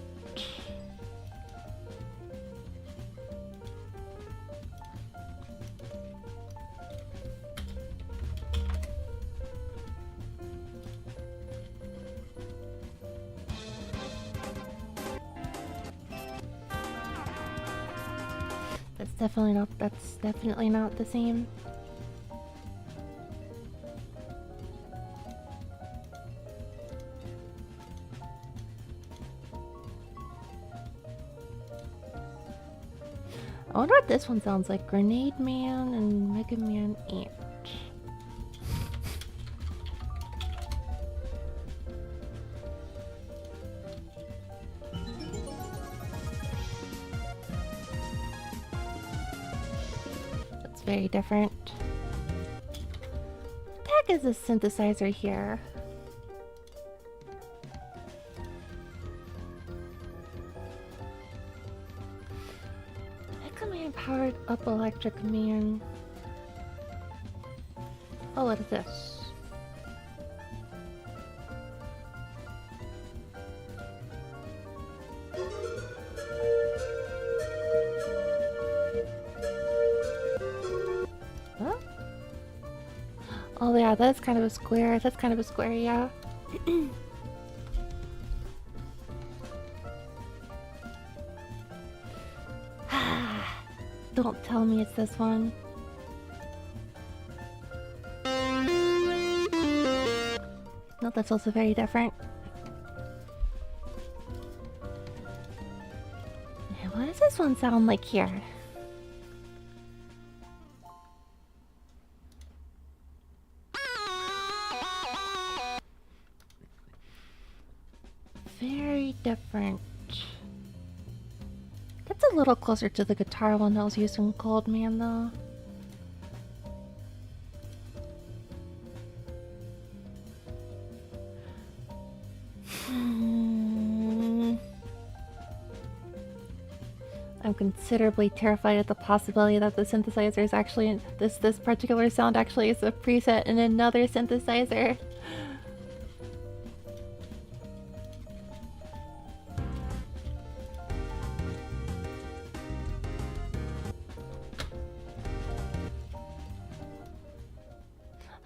That's definitely not the same. I wonder what this one sounds like. Grenade Man and Mega Man 8. That's very different. What the heck is this synthesizer here? Powered up electric man. Oh, what is this? Huh? Oh yeah, that's kind of a square. That's kind of a square, yeah. Don't tell me it's this one. No, that's also very different. What does this one sound like here? Very different. That That's a little closer to the guitar one that was used in Cold Man, though. I'm considerably terrified at the possibility that the synthesizer is actually this particular sound actually is a preset in another synthesizer.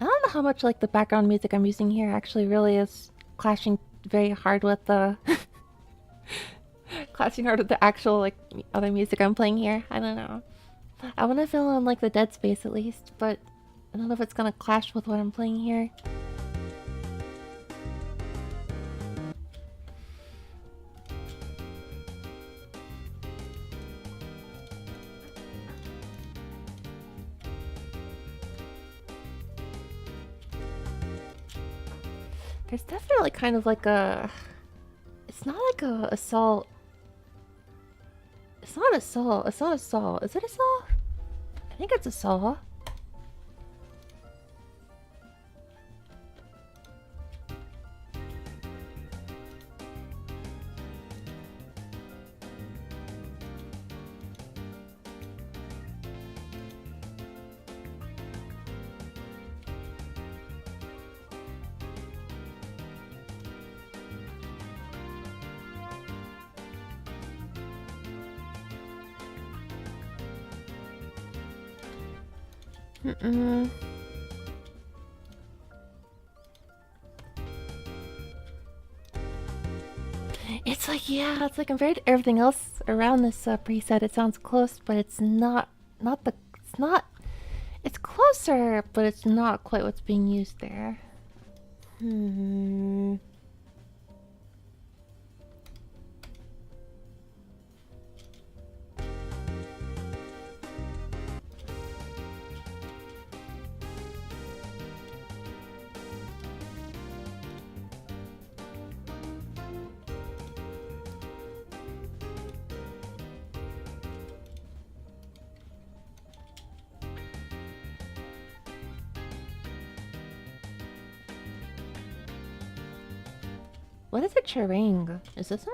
I don't know how much like the background music I'm using here actually really is clashing very hard with the clashing hard with the actual like other music I'm playing here. I don't know. I want to fill in like the dead space at least, but I don't know if it's gonna clash with what I'm playing here. There's definitely kind of like a... It's not like a saw... It's not a saw. It's not a saw. Is it a saw? I think it's a saw. It's like, yeah, it's like compared to everything else around this preset, it sounds close, but it's not it's closer, but it's not quite what's being used there. What is a charing? Is this it?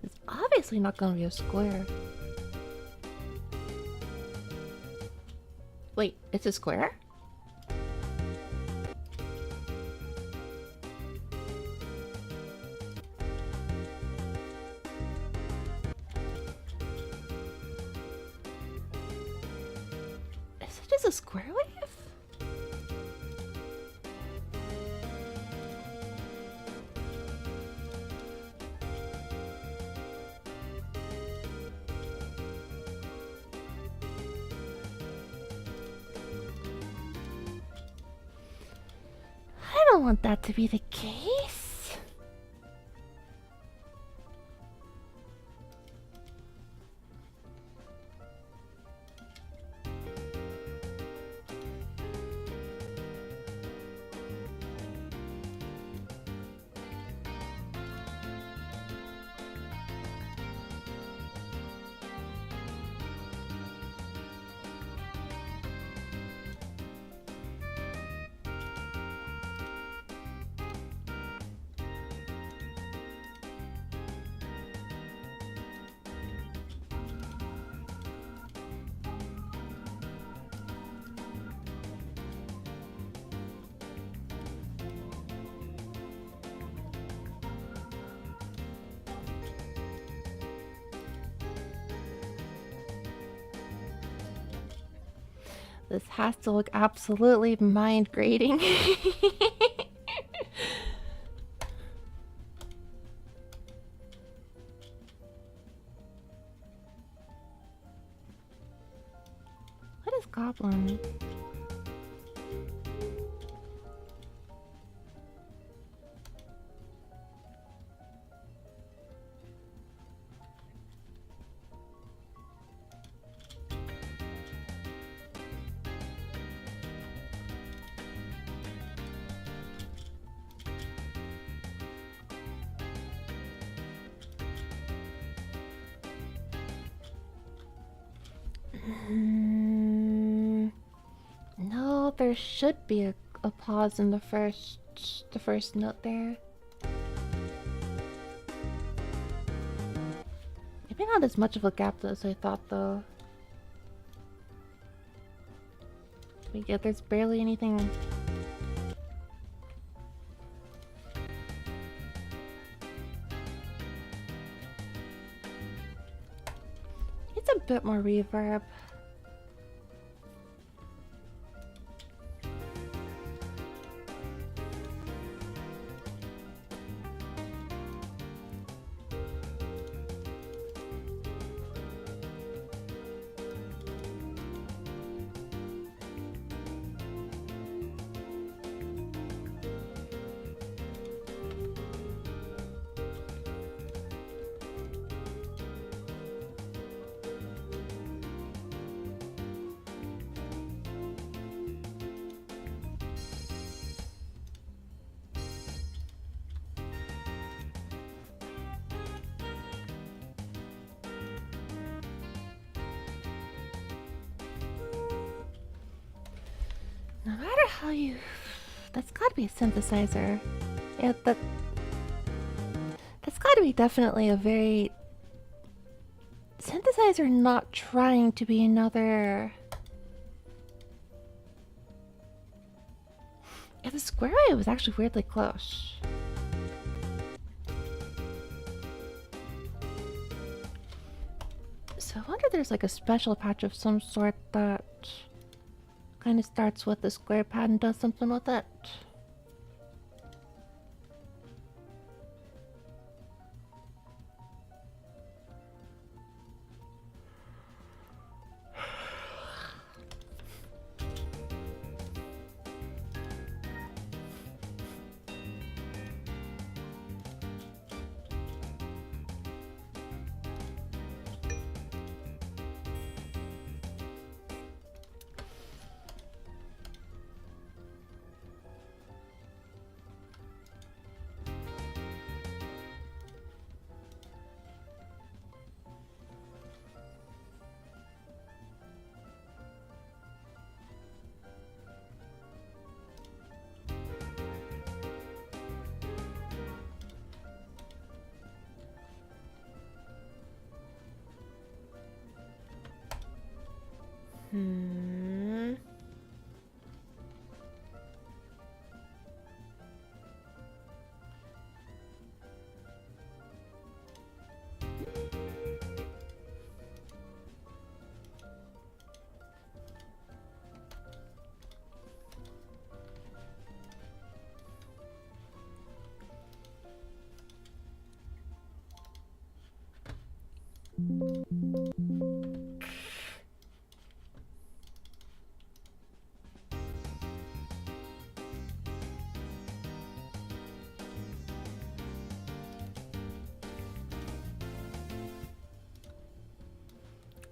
It's obviously not gonna be a square. Wait, it's a square? A square wave? I don't want that to be the case. This has to look absolutely mind grating. What is goblin? No, there should be a pause in the first note there. Maybe not as much of a gap as I thought, though. But yeah, there's barely anything. It's a bit more reverb. No matter how you... That's gotta be a synthesizer. Yeah, that's gotta be definitely a very... Synthesizer not trying to be another... Yeah, the square wave was actually weirdly close. So I wonder if there's like a special patch of some sort that... kind of starts with the square pad and does something with it.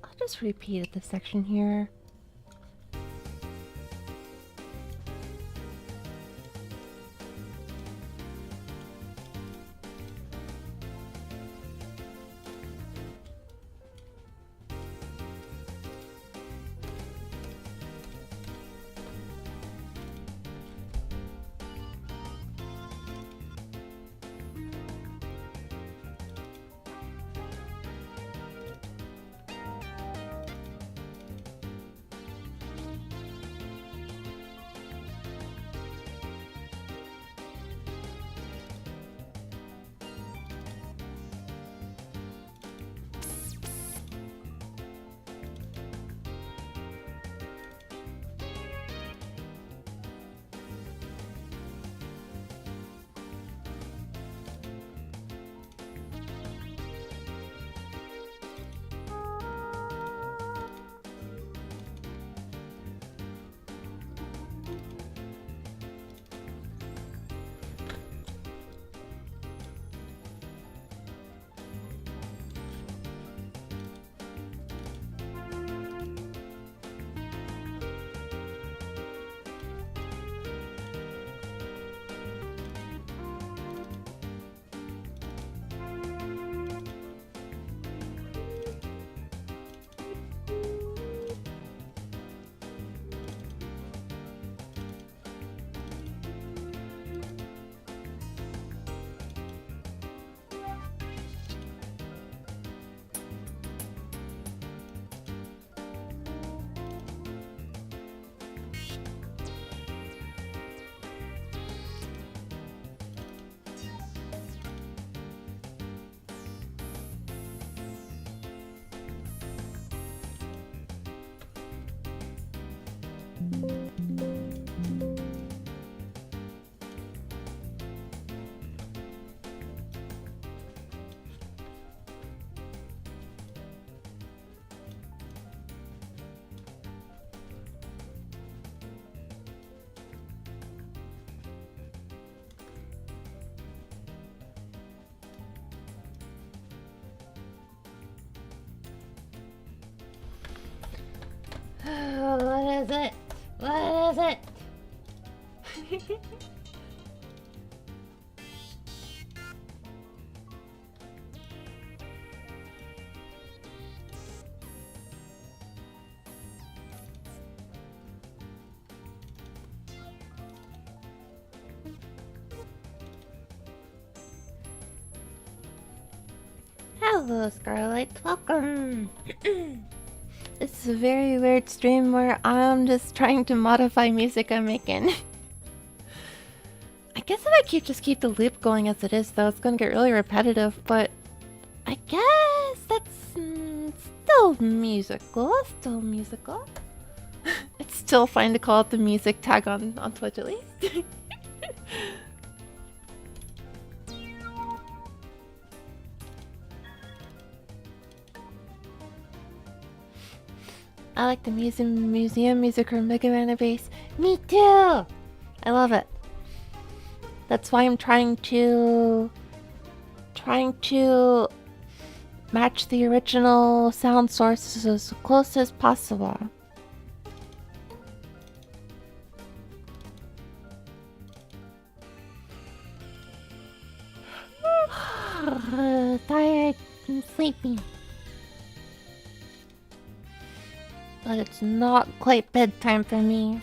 I'll just repeat this section here. What is it? What is it? Hello, Scarlet. Welcome. This is a very weird stream where I'm just trying to modify music I'm making. I guess if I just keep the loop going as it is, though, it's gonna get really repetitive, but I guess that's still musical. Still musical. It's still fine to call it the music tag on Twitch, at least. I like the museum music from Mega Man Base. Me too! I love it. That's why I'm trying to match the original sound sources as close as possible. Tired and sleepy. But it's not quite bedtime for me.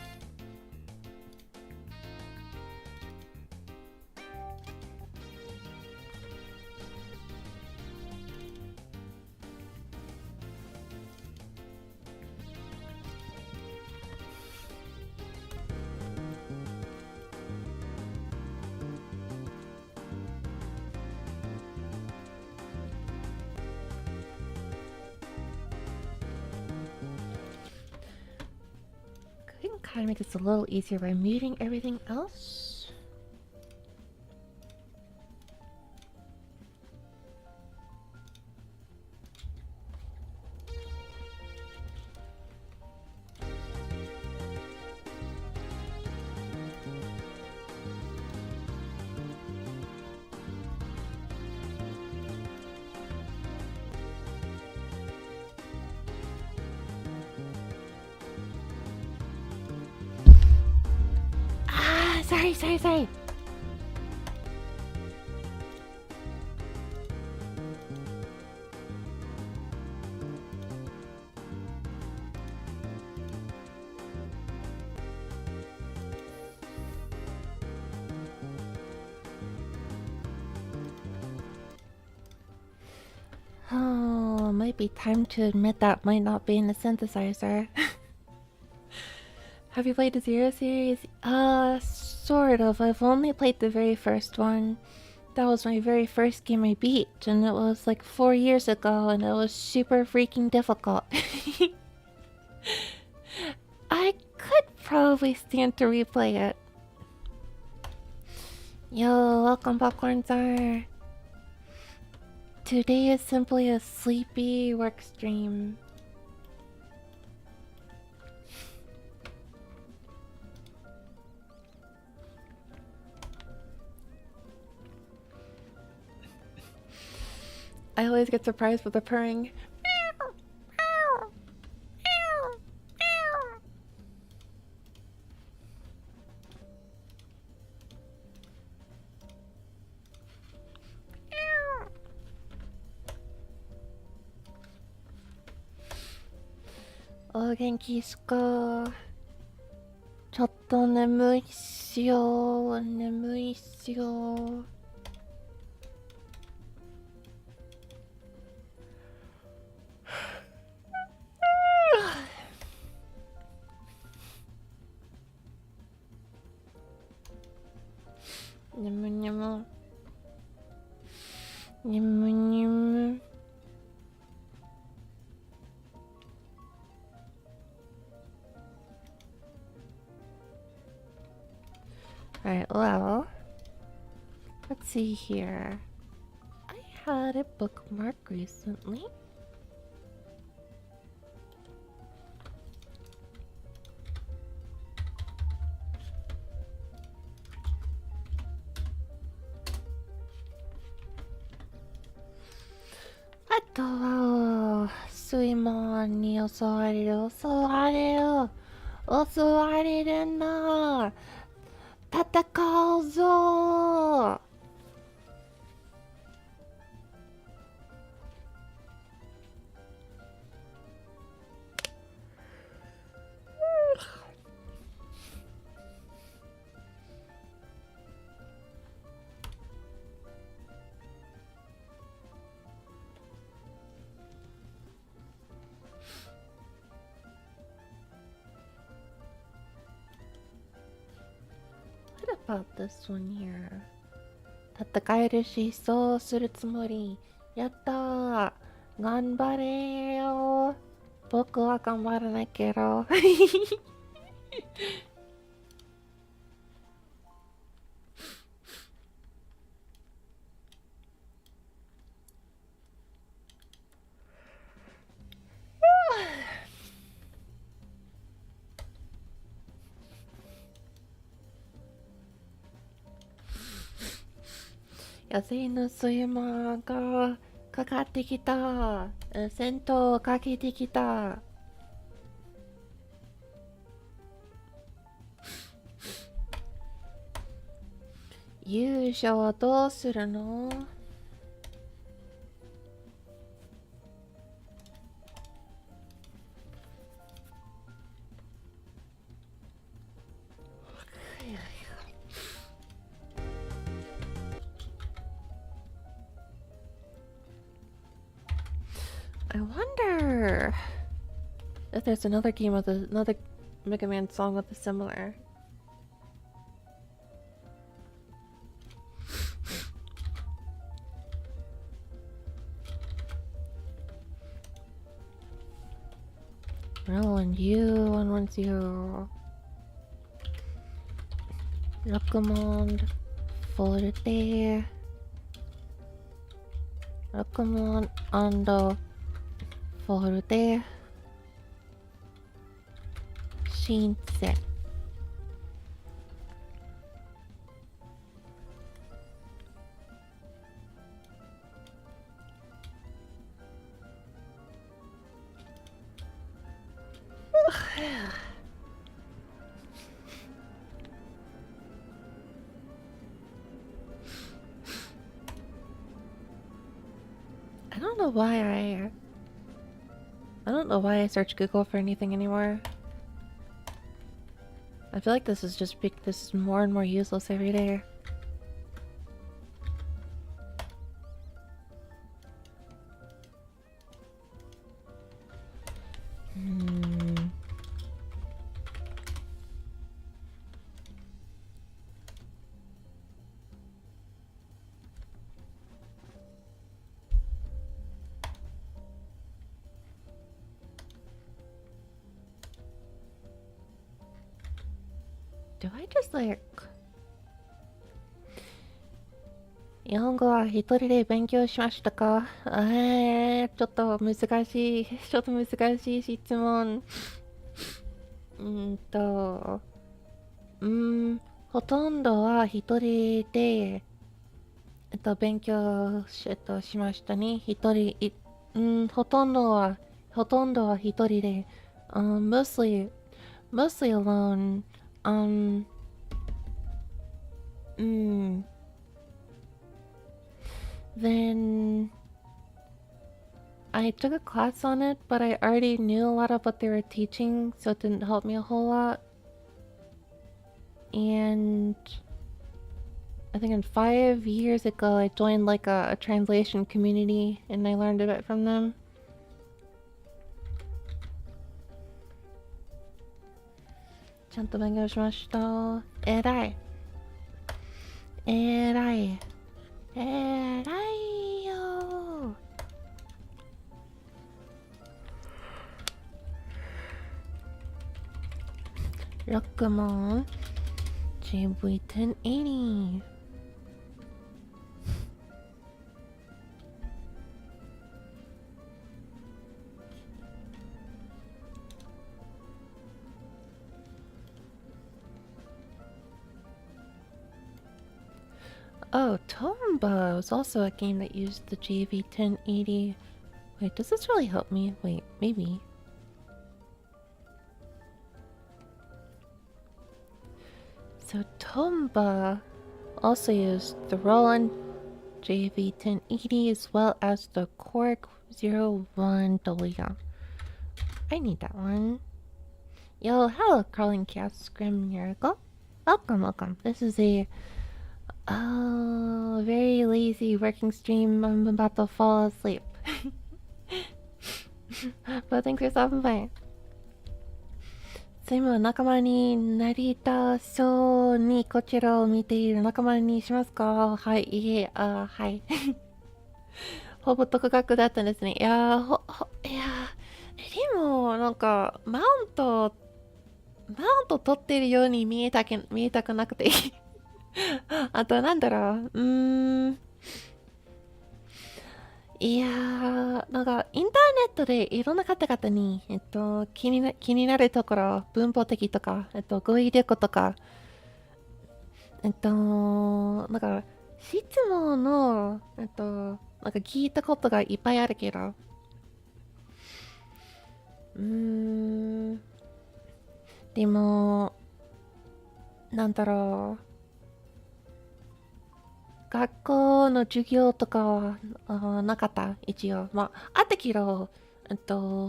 I can kind of make this a little easier by muting everything else. Sorry. Oh, might be time to admit that might not be in the synthesizer. Have you played the Zero series? Sort of. I've only played the very first one. That was my very first game I beat, and it was like 4 years ago, and it was super freaking difficult. I could probably stand to replay it. Yo, welcome Popcorn Czar. Today is simply a sleepy work stream. I always get surprised with the purring. Oh, 元気っすか？ちょっと眠いっすよ。眠いっすよ。眠。Alright, well, let's see here. I had a bookmark recently. 睡魔に襲われる、襲われる、襲われるな。戦うぞ。What about this one here? 戦えるし、そうするつもり。やったー。頑張れよ。僕は頑張らないけど。野生の睡魔がかかってきた。戦闘をかけてきた。勇者はどうするの？I wonder if there's another game with another Mega Man song with a similar. Roll and you 110. Rockmond Forte. Rockmond and Forte. Shinse. I don't know why I search Google for anything anymore. I feel like this is more and more useless every day. Do I just like 日本語は一人で勉強しましたか？ちょっと難しい質問。ほとんどは一人で、勉強しましたね。ほとんどは一人で。mostly alone. Then I took a class on it, but I already knew a lot of what they were teaching, so it didn't help me a whole lot. And I think 5 years ago, I joined like a translation community, and I learned a bit from them. Erai. Yo. Rockmon JV 1080. Oh, Tomba was also a game that used the JV 1080. Wait, does this really help me? Wait, maybe. So Tomba also used the Roland JV1080 as well as the Korg 01W. I need that one. Yo, hello, Crawling Cat Scrim Miracle. Welcome, welcome. This is a very lazy working stream. I'm about to fall asleep. But thanks for stopping by. 今仲間になりたそうにこちらを見ている仲間にしますか？はい、いえ、はい。ほぼ独学だったんですね。いやでも、なんか、マウント取ってるように見えたくなくていい。あと、なんだろう。いやー、なんか、インターネットでいろんな方々に、気になるところ、文法的とか、語彙力とか、なんか、質問の、なんか聞いたことがいっぱいあるけど、でも、なんだろう。学校の授業とかはなかった、一応。まあ、あったけど、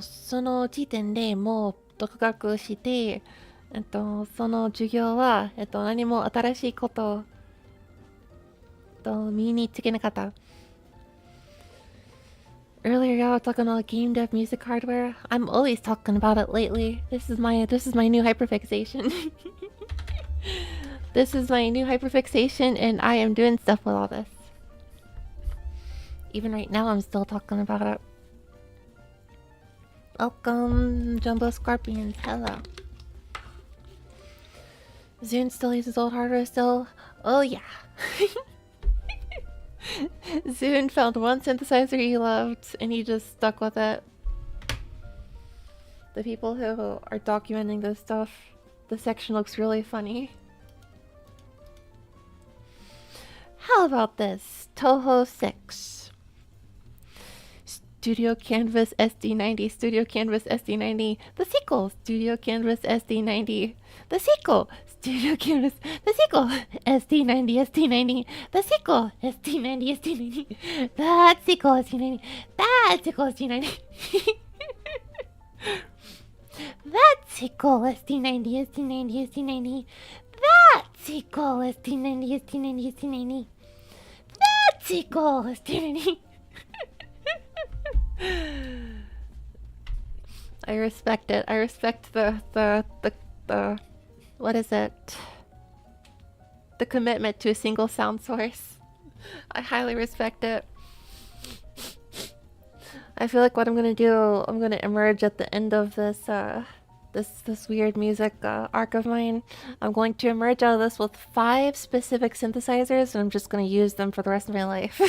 その時点でもう独学して、その授業は、何も新しいこと身につけなかった。Earlier, y'all were talking about game dev music hardware. I'm always talking about it lately. This is my new hyperfixation. This is my new hyperfixation, and I am doing stuff with all this. Even right now, I'm still talking about it. Welcome, Jumbo Scorpions. Hello. Zune still uses old hardware still? Oh yeah. Zune found one synthesizer he loved, and he just stuck with it. The people who are documenting this stuff, the section looks really funny. How about this? Toho 6. Studio Canvas SD90, Studio Canvas SD90. The sequel, Studio Canvas SD90. The sequel, Studio Canvas. The sequel, SD90, SD90. The sequel, SD90, SD90. That sequel, SD90. That sequel, SD90. That sequel, SD90, SD90, SD90. That sequel, SD90, SD90, SD90. That sequel, SD90. I respect it. I respect the what is it? The commitment to a single sound source. I highly respect it. I feel like what I'm gonna do, I'm gonna emerge at the end of this this weird music arc of mine. I'm going to emerge out of this with 5 specific synthesizers, and I'm just gonna use them for the rest of my life.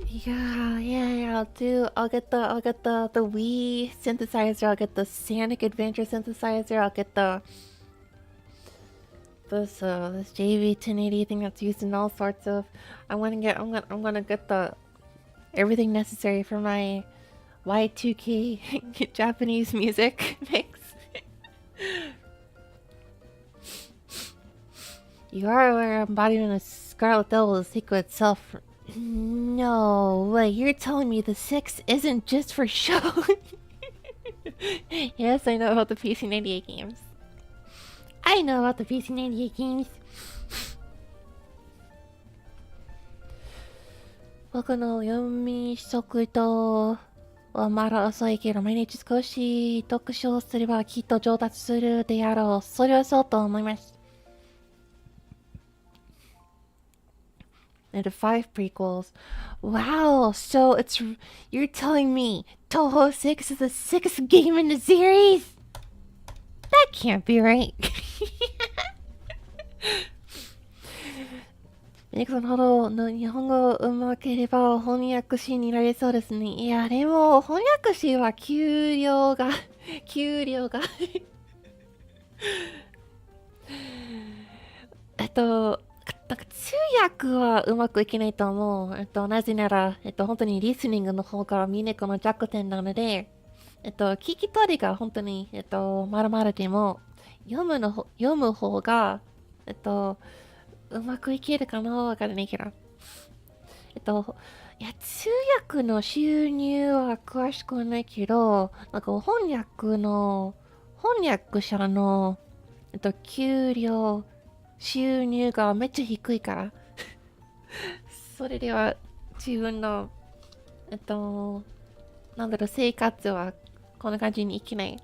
Yeah. I'll get the Wii synthesizer. I'll get the Sonic Adventure synthesizer. I'll get this JV1080 thing that's used in all sorts of. I'm gonna get the everything necessary for my Y2K Japanese music mix. You are aware embodiment of Scarlet Devil's secret self. No way, you're telling me the 6 isn't just for show? Yes, I know about the PC98 games. I know about the PC98 games. 僕の読み速度はまだ遅いけど、毎日少し読書すればきっと上達するであろう。それはそうと思います。And 5 prequels. Wow, so you're telling me Toho 6 is the 6th game in the series? That can't be right. ミクさんほどの日本語うまければ翻訳士になれそうですね。いや、でも翻訳士は給料がなんか通訳はうまくいけないと思う。なぜなら、本当にリスニングの方がミネコの弱点なので、聞き取りが本当に、まるまるでも、読む方が、うまくいけるかなわからないけど。いや、通訳の収入は詳しくはないけど、なんか翻訳者の、給料、収入がめっちゃ低いから。それでは、自分の、なんだろう、生活はこんな感じにいけない。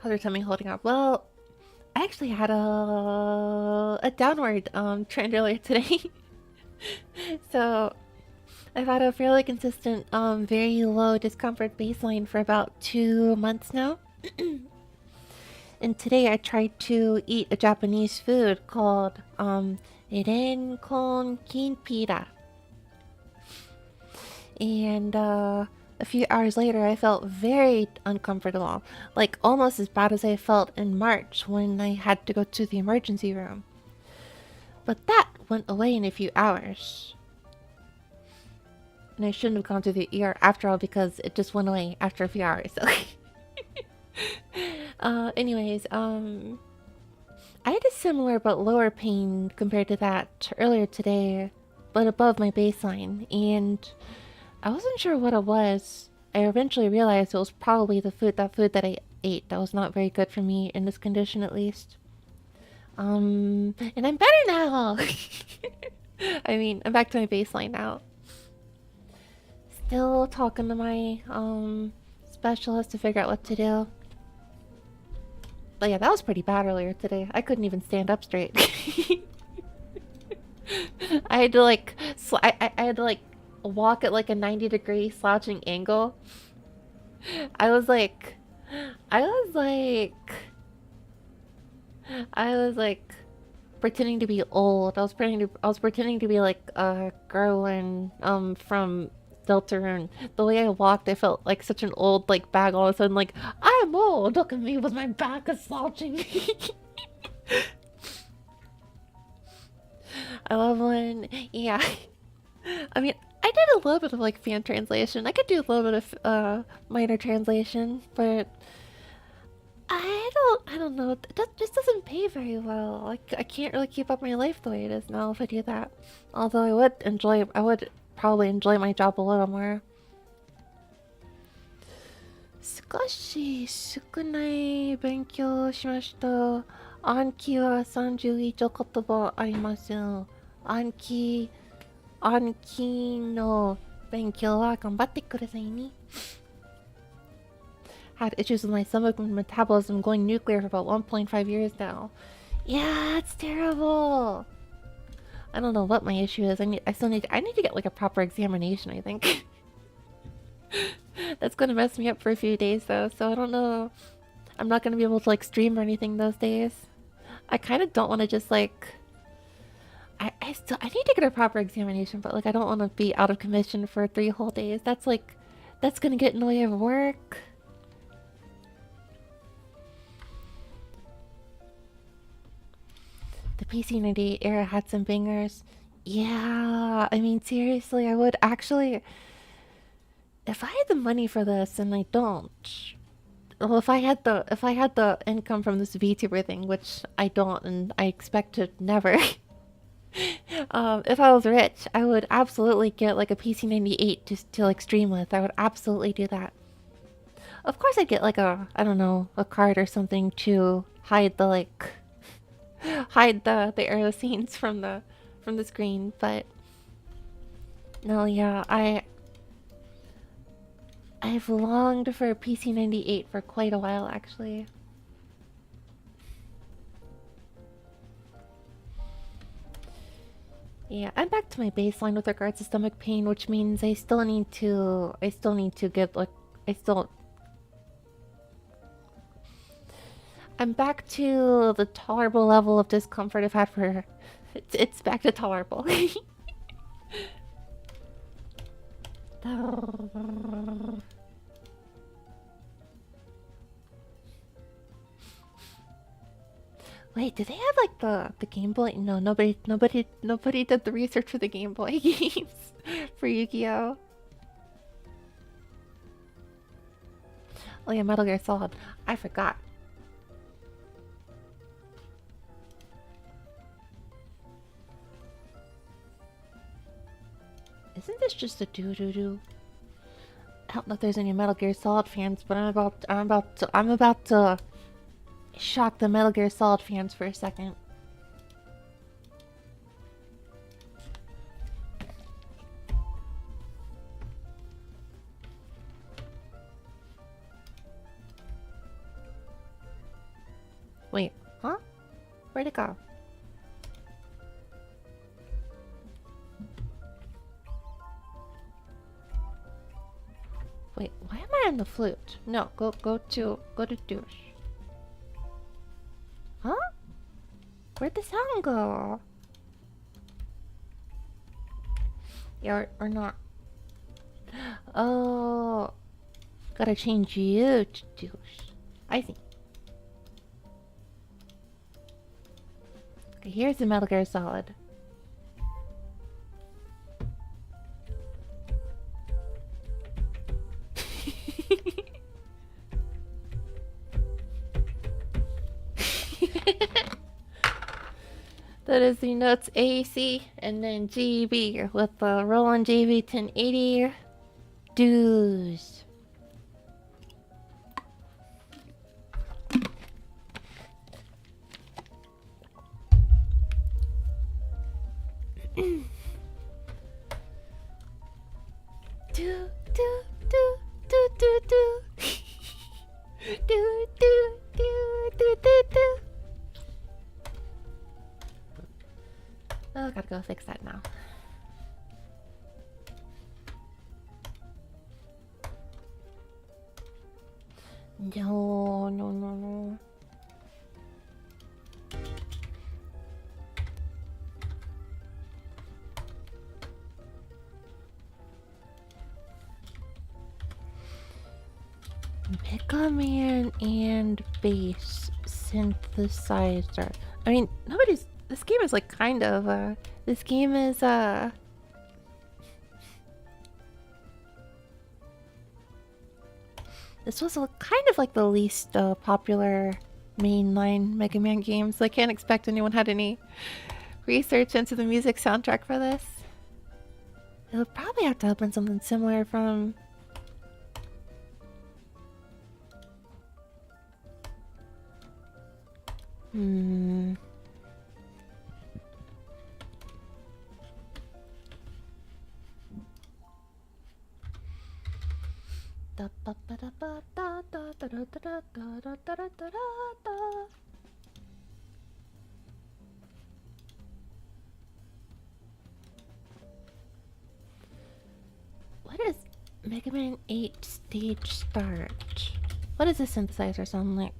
How's your tummy holding up? Well, I actually had a downward trend earlier today. So I've had a fairly consistent, very low discomfort baseline for about 2 months now. And today I tried to eat a Japanese food called renkon kinpira. And a few hours later I felt very uncomfortable, like almost as bad as I felt in March when I had to go to the emergency room. But that went away in a few hours. And I shouldn't have gone to the ER after all because it just went away after a few hours. So anyways, I had a similar but lower pain compared to that earlier today, but above my baseline, and I wasn't sure what it was. I eventually realized it was probably that food that I ate that was not very good for me in this condition, at least. And I'm better now. I mean, I'm back to my baseline now. Still talking to my specialist to figure out what to do. But yeah, that was pretty bad earlier today. I couldn't even stand up straight. I had to like I had to like walk at like a 90-degree slouching angle. I was like pretending to be old. I was pretending to be like Gerwin from Deltarune. The way I walked, I felt like such an old like bag all of a sudden, like, I'm old, look at me with my back is slouching. I love when, yeah. I mean, I did a little bit of like fan translation. I could do a little bit of minor translation, but I don't know. This doesn't pay very well. Like, I can't really keep up my life the way it is now if I do that. Although I would probably enjoy my job a little more. 少し少ない勉強しました。暗記は30以上言葉あります。暗記の勉強は頑張ってくださいね。Had issues with my stomach and metabolism going nuclear for about 1.5 years now. Yeah, it's terrible. I don't know what my issue is. I need to get like a proper examination, I think. That's gonna mess me up for a few days though, so I don't know. I'm not gonna be able to like stream or anything those days. I kind of don't want to just like I need to get a proper examination, but like I don't want to be out of commission for 3 whole days. That's gonna get in the way of work. The PC98 era had some bangers. Yeah, I mean seriously, I would actually, if I had the money for this, and I don't. Well, if I had the income from this VTuber thing, which I don't, and I expect to never. If I was rich, I would absolutely get like a PC98 just to like stream with. I would absolutely do that. Of course, I'd get like I don't know, a card or something to hide the like hide the arrow scenes from the screen, but no, yeah, I've longed for a PC98 for quite a while, actually. Yeah, I'm back to my baseline with regards to stomach pain, which means I still need to get like I'm back to the tolerable level of discomfort I've had for it's back to tolerable. Wait, did they have like the Game Boy? No, nobody did the research for the Game Boy games for Yu-Gi-Oh. Oh yeah, Metal Gear Solid. I forgot. Isn't this just a doo-doo-doo? I don't know if there's any Metal Gear Solid fans, but I'm about to shock the Metal Gear Solid fans for a second. Wait, huh? Where'd it go? Wait, why am I on the flute? No, go to douche. Huh? Where'd the sound go? Yeah, or not. Oh, gotta change you to douche. I see. Okay, here's the Metal Gear Solid. That is the notes AC and then GB with the Roland JV 1080 dues. Oh, gotta go fix that now. No. Mega Man and bass synthesizer. I mean, this game is like kind of, this game is, this was kind of like the least popular mainline Mega Man game, so I can't expect anyone had any research into the music soundtrack for this. It would probably have to open something similar from... What is Mega Man 8 stage start? What does this synthesizer sound like?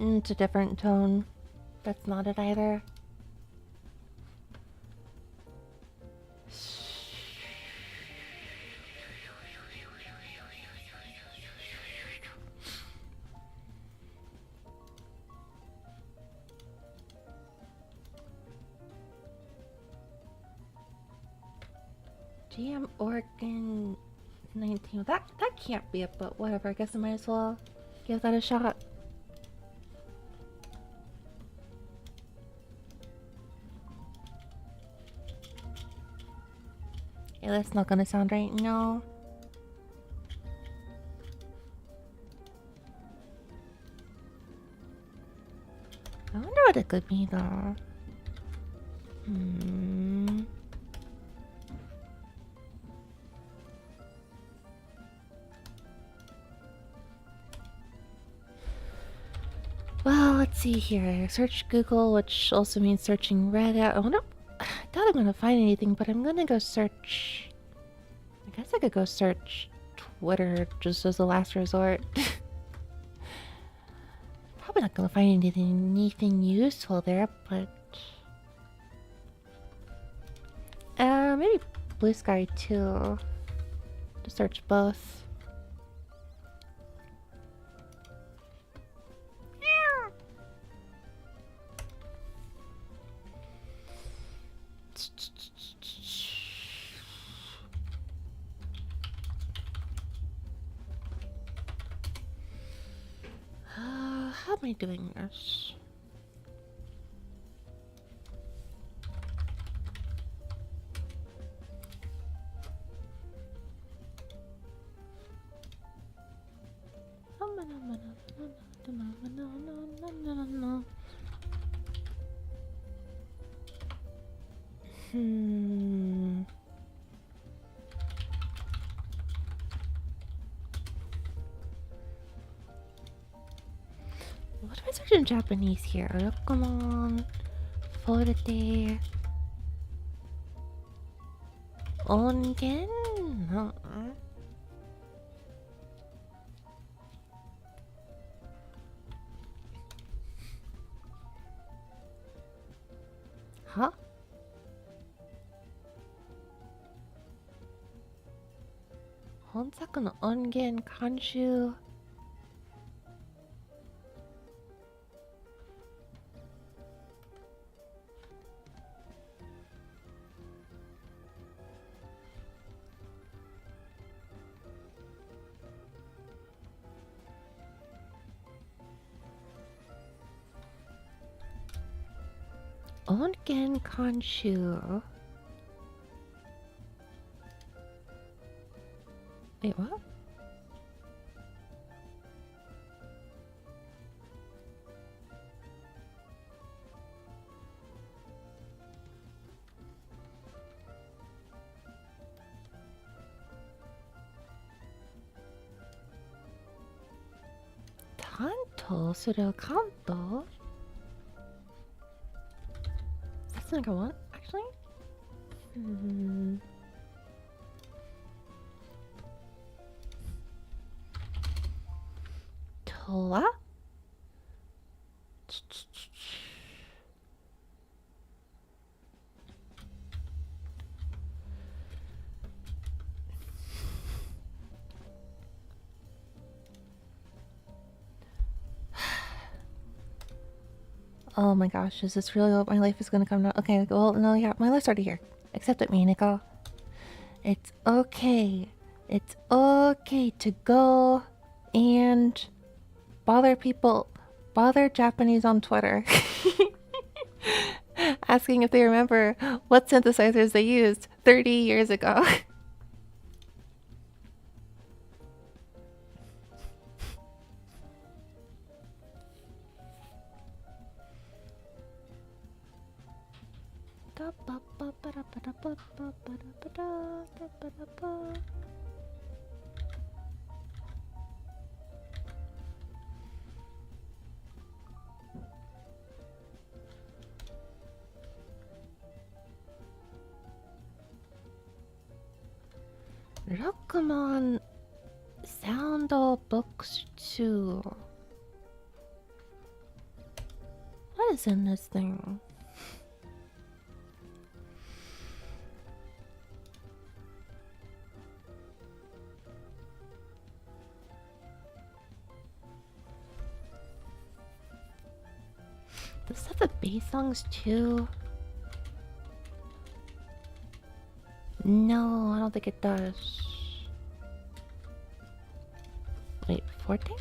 It's a different tone. That's not it either. GM Organ 19. That can't be it, but whatever. I guess I might as well give that a shot. Yeah, that's not gonna sound right. No. I wonder what it could be though. Well, let's see here. Search Google, which also means searching Reddit. I doubt I'm gonna find anything, but I'm gonna go search... I guess I could go search Twitter just as a last resort. Probably not gonna find anything useful there, but maybe blue sky too. To search both. How am I doing this? What if I search in Japanese here? Come on. Forte. Ongen? Huh? Honsaku no ongen kanshu. Ongen kanshu. Wait, what? Tanto suru kanto? That's the number one, actually? Toa? Oh my gosh, is this really what my life is gonna come now? Okay, well, no, yeah, my life's already here. Accept it, Minako. It's okay. It's okay to go and bother people, bother Japanese on Twitter. Asking if they remember what synthesizers they used 30 years ago. Rockmon Sound Books 2. What is in this thing? Does this have the bass songs too? No, I don't think it does. Wait, 14?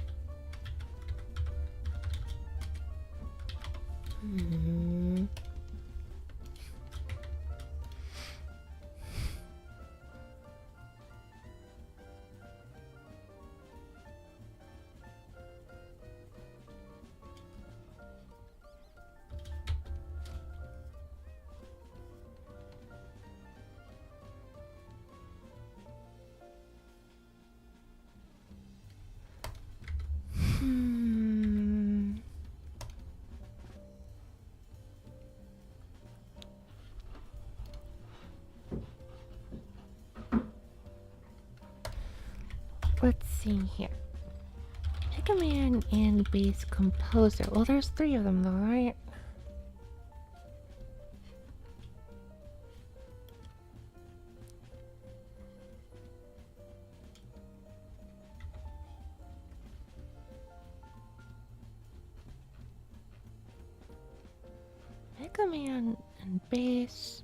Let's see here. Mega Man and bass composer. Well, there's 3 of them though, right? Mega Man and bass.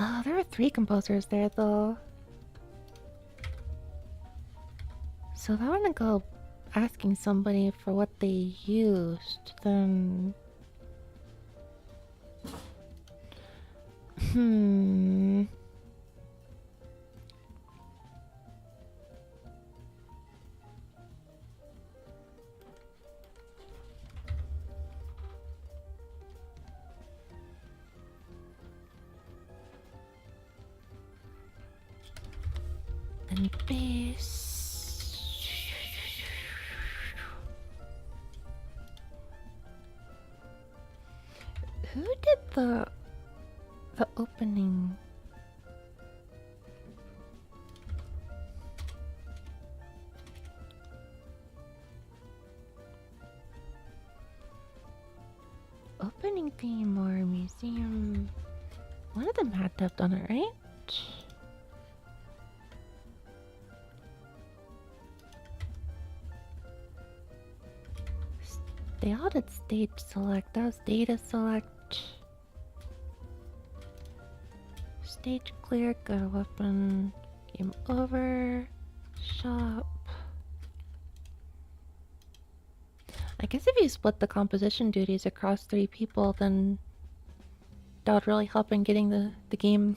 Oh, there are 3 composers there though. So if I want to go asking somebody for what they used, then... And bass... Who did the opening? Opening theme or museum? One of them had to have done it, right? They all did stage select. That was data select. Stage clear, got a weapon. Game over. Shop. I guess if you split the composition duties across 3 people, then that would really help in getting the game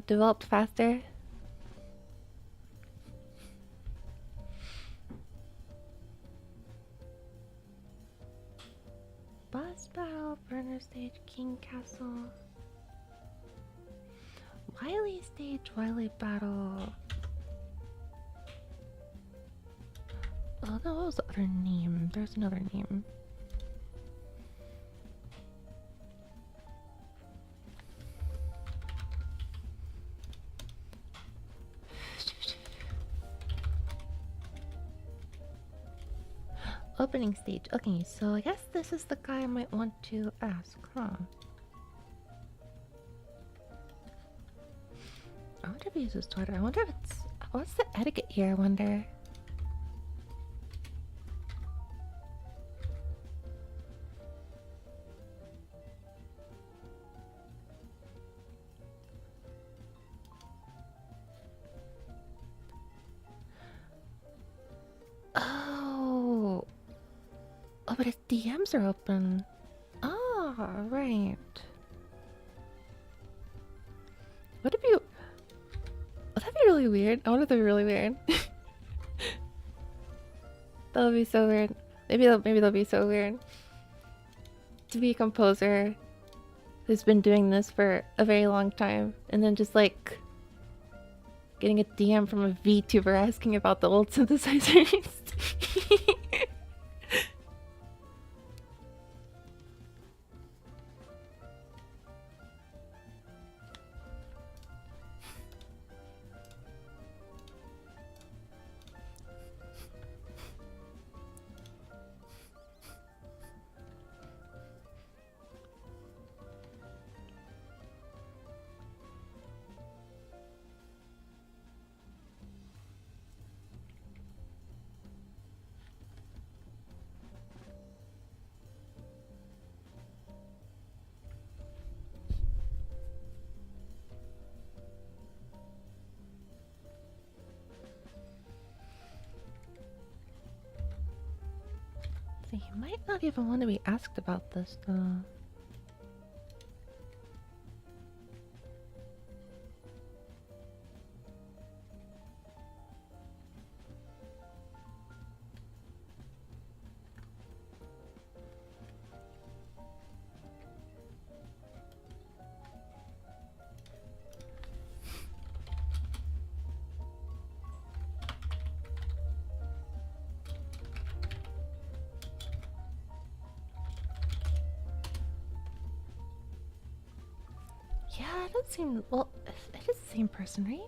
developed faster. Boss battle, burner stage, king castle. Wily stage, Wily battle. Oh, no, what was the other name? There's another name. Opening stage. Okay, so I guess this is the guy I might want to ask, huh? I wonder if he uses Twitter. I wonder if it's... What's the etiquette here, I wonder? Oh! Oh, but his DMs are open. Oh, right. What if you... Would that be really weird? I wonder if that'd be really weird. That would be so weird. Maybe that'll be so weird. To be a composer who's been doing this for a very long time, and then just like getting a DM from a VTuber asking about the old synthesizers. So he might not even want to be asked about this though. it does seem. Well, it is the same person, right?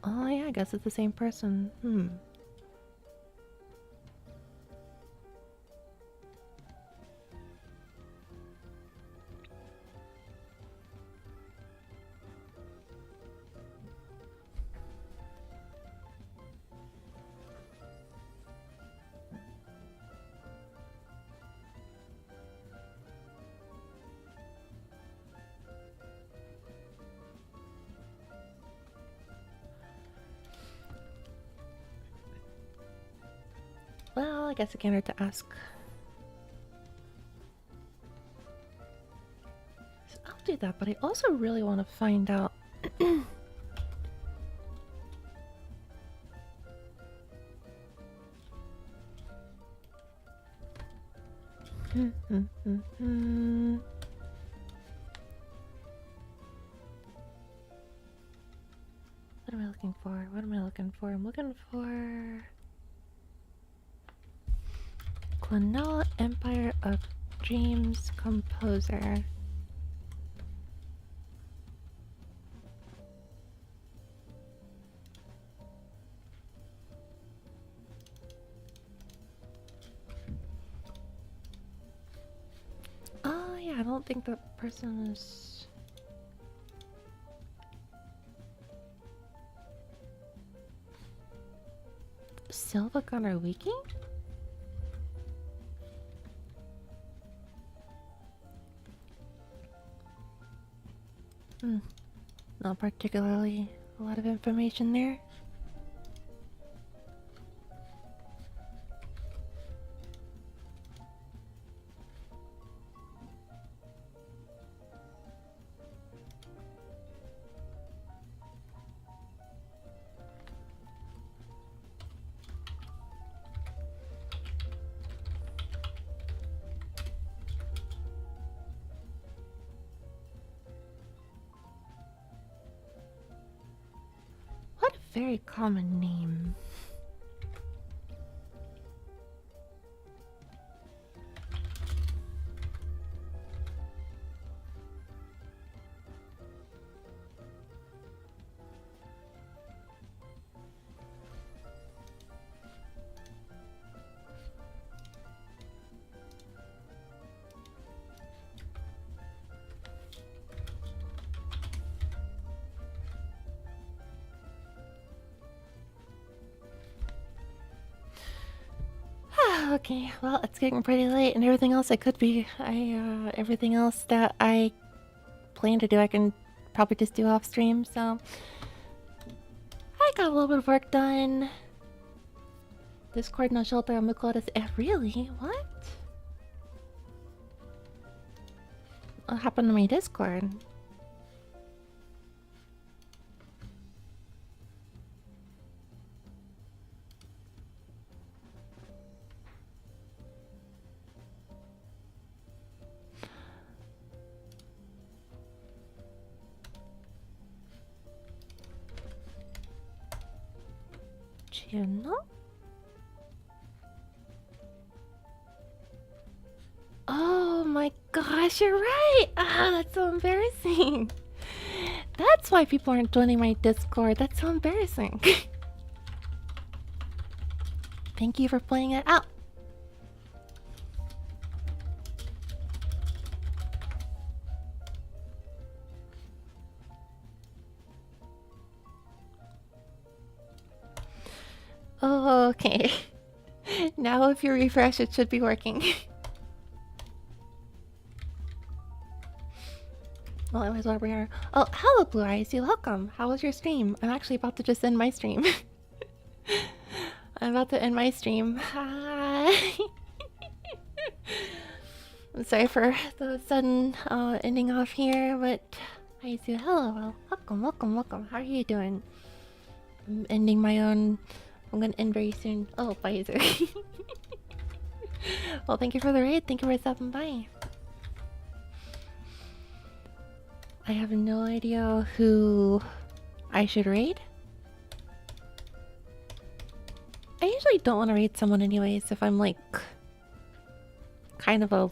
Oh, yeah, I guess it's the same person. Well, I guess it can't hurt to ask. So I'll do that, but I also really want to find out. What am I looking for? What am I looking for? I'm looking for Clanella Empire of Dreams Composer. Oh yeah, I don't think that person is... Silva Gunner Wiki? Not particularly a lot of information there. Very common name. Okay, well, it's getting pretty late, and everything else I could be, everything else that I plan to do, I can probably just do off stream. So I got a little bit of work done. Discord no shelter on Mukoda's. Really? What? What happened to my Discord? Channel? Oh my gosh, you're right! Ah, that's so embarrassing. That's why people aren't joining my Discord. That's so embarrassing. Thank you for pointing it out. Oh, okay. Now if you refresh, it should be working. Well, I was over here. Oh, hello, Blue Eyes. You're welcome. How was your stream? I'm actually about to just end my stream. I'm about to end my stream. Hi. I'm sorry for the sudden ending off here, but I see. Hello, well, welcome, welcome, welcome. How are you doing? I'm ending my own. I'm gonna end very soon. Oh, bye, User. Well, thank you for the raid. Thank you for stopping by. I have no idea who I should raid. usually don't want to read someone anyways if I'm like kind of a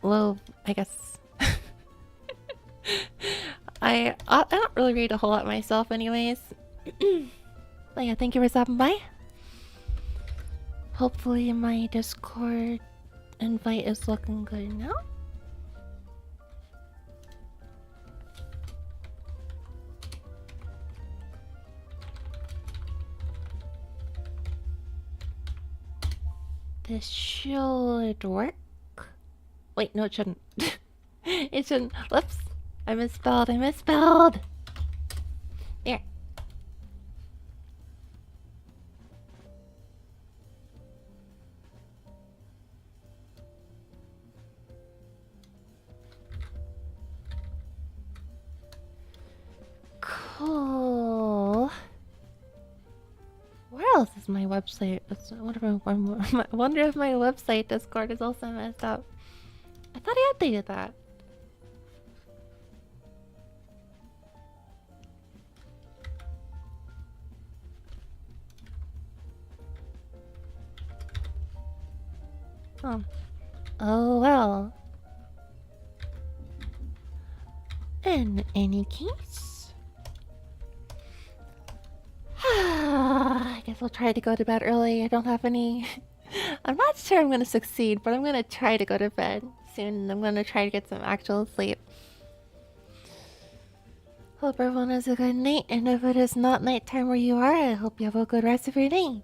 low, I guess. I don't really read a whole lot myself anyways. But yeah, thank you for stopping by. Hopefully my Discord invite is looking good now. This should work. Wait, no, it shouldn't. It shouldn't. Whoops. I misspelled. There. Cool. Where else is my website? I wonder if my website Discord is also messed up. I thought I updated that. Oh well. In any case, I guess I'll try to go to bed early. I don't have any. I'm not sure I'm gonna succeed, but I'm gonna try to go to bed soon. I'm gonna try to get some actual sleep. Hope everyone has a good night, and if it is not nighttime where you are, I hope you have a good rest of your day.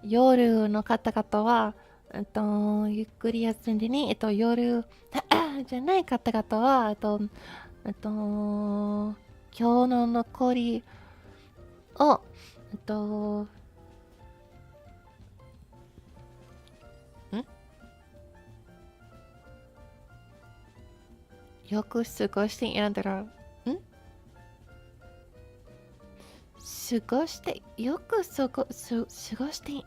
夜の方々は、ゆっくり休んでね。夜じゃない方々は、今日の残りを、よく過ごしているんだろう。よく過ごして、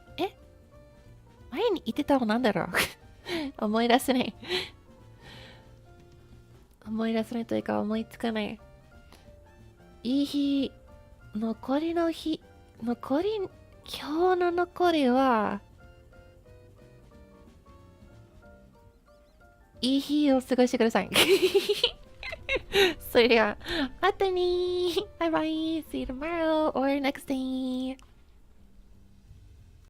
前に言ってたのなんだろう思い出せないというか思いつかない。いい日、今日の残りは、いい日を過ごしてください。それでは、またねー。バイバイ。See you tomorrow or next day.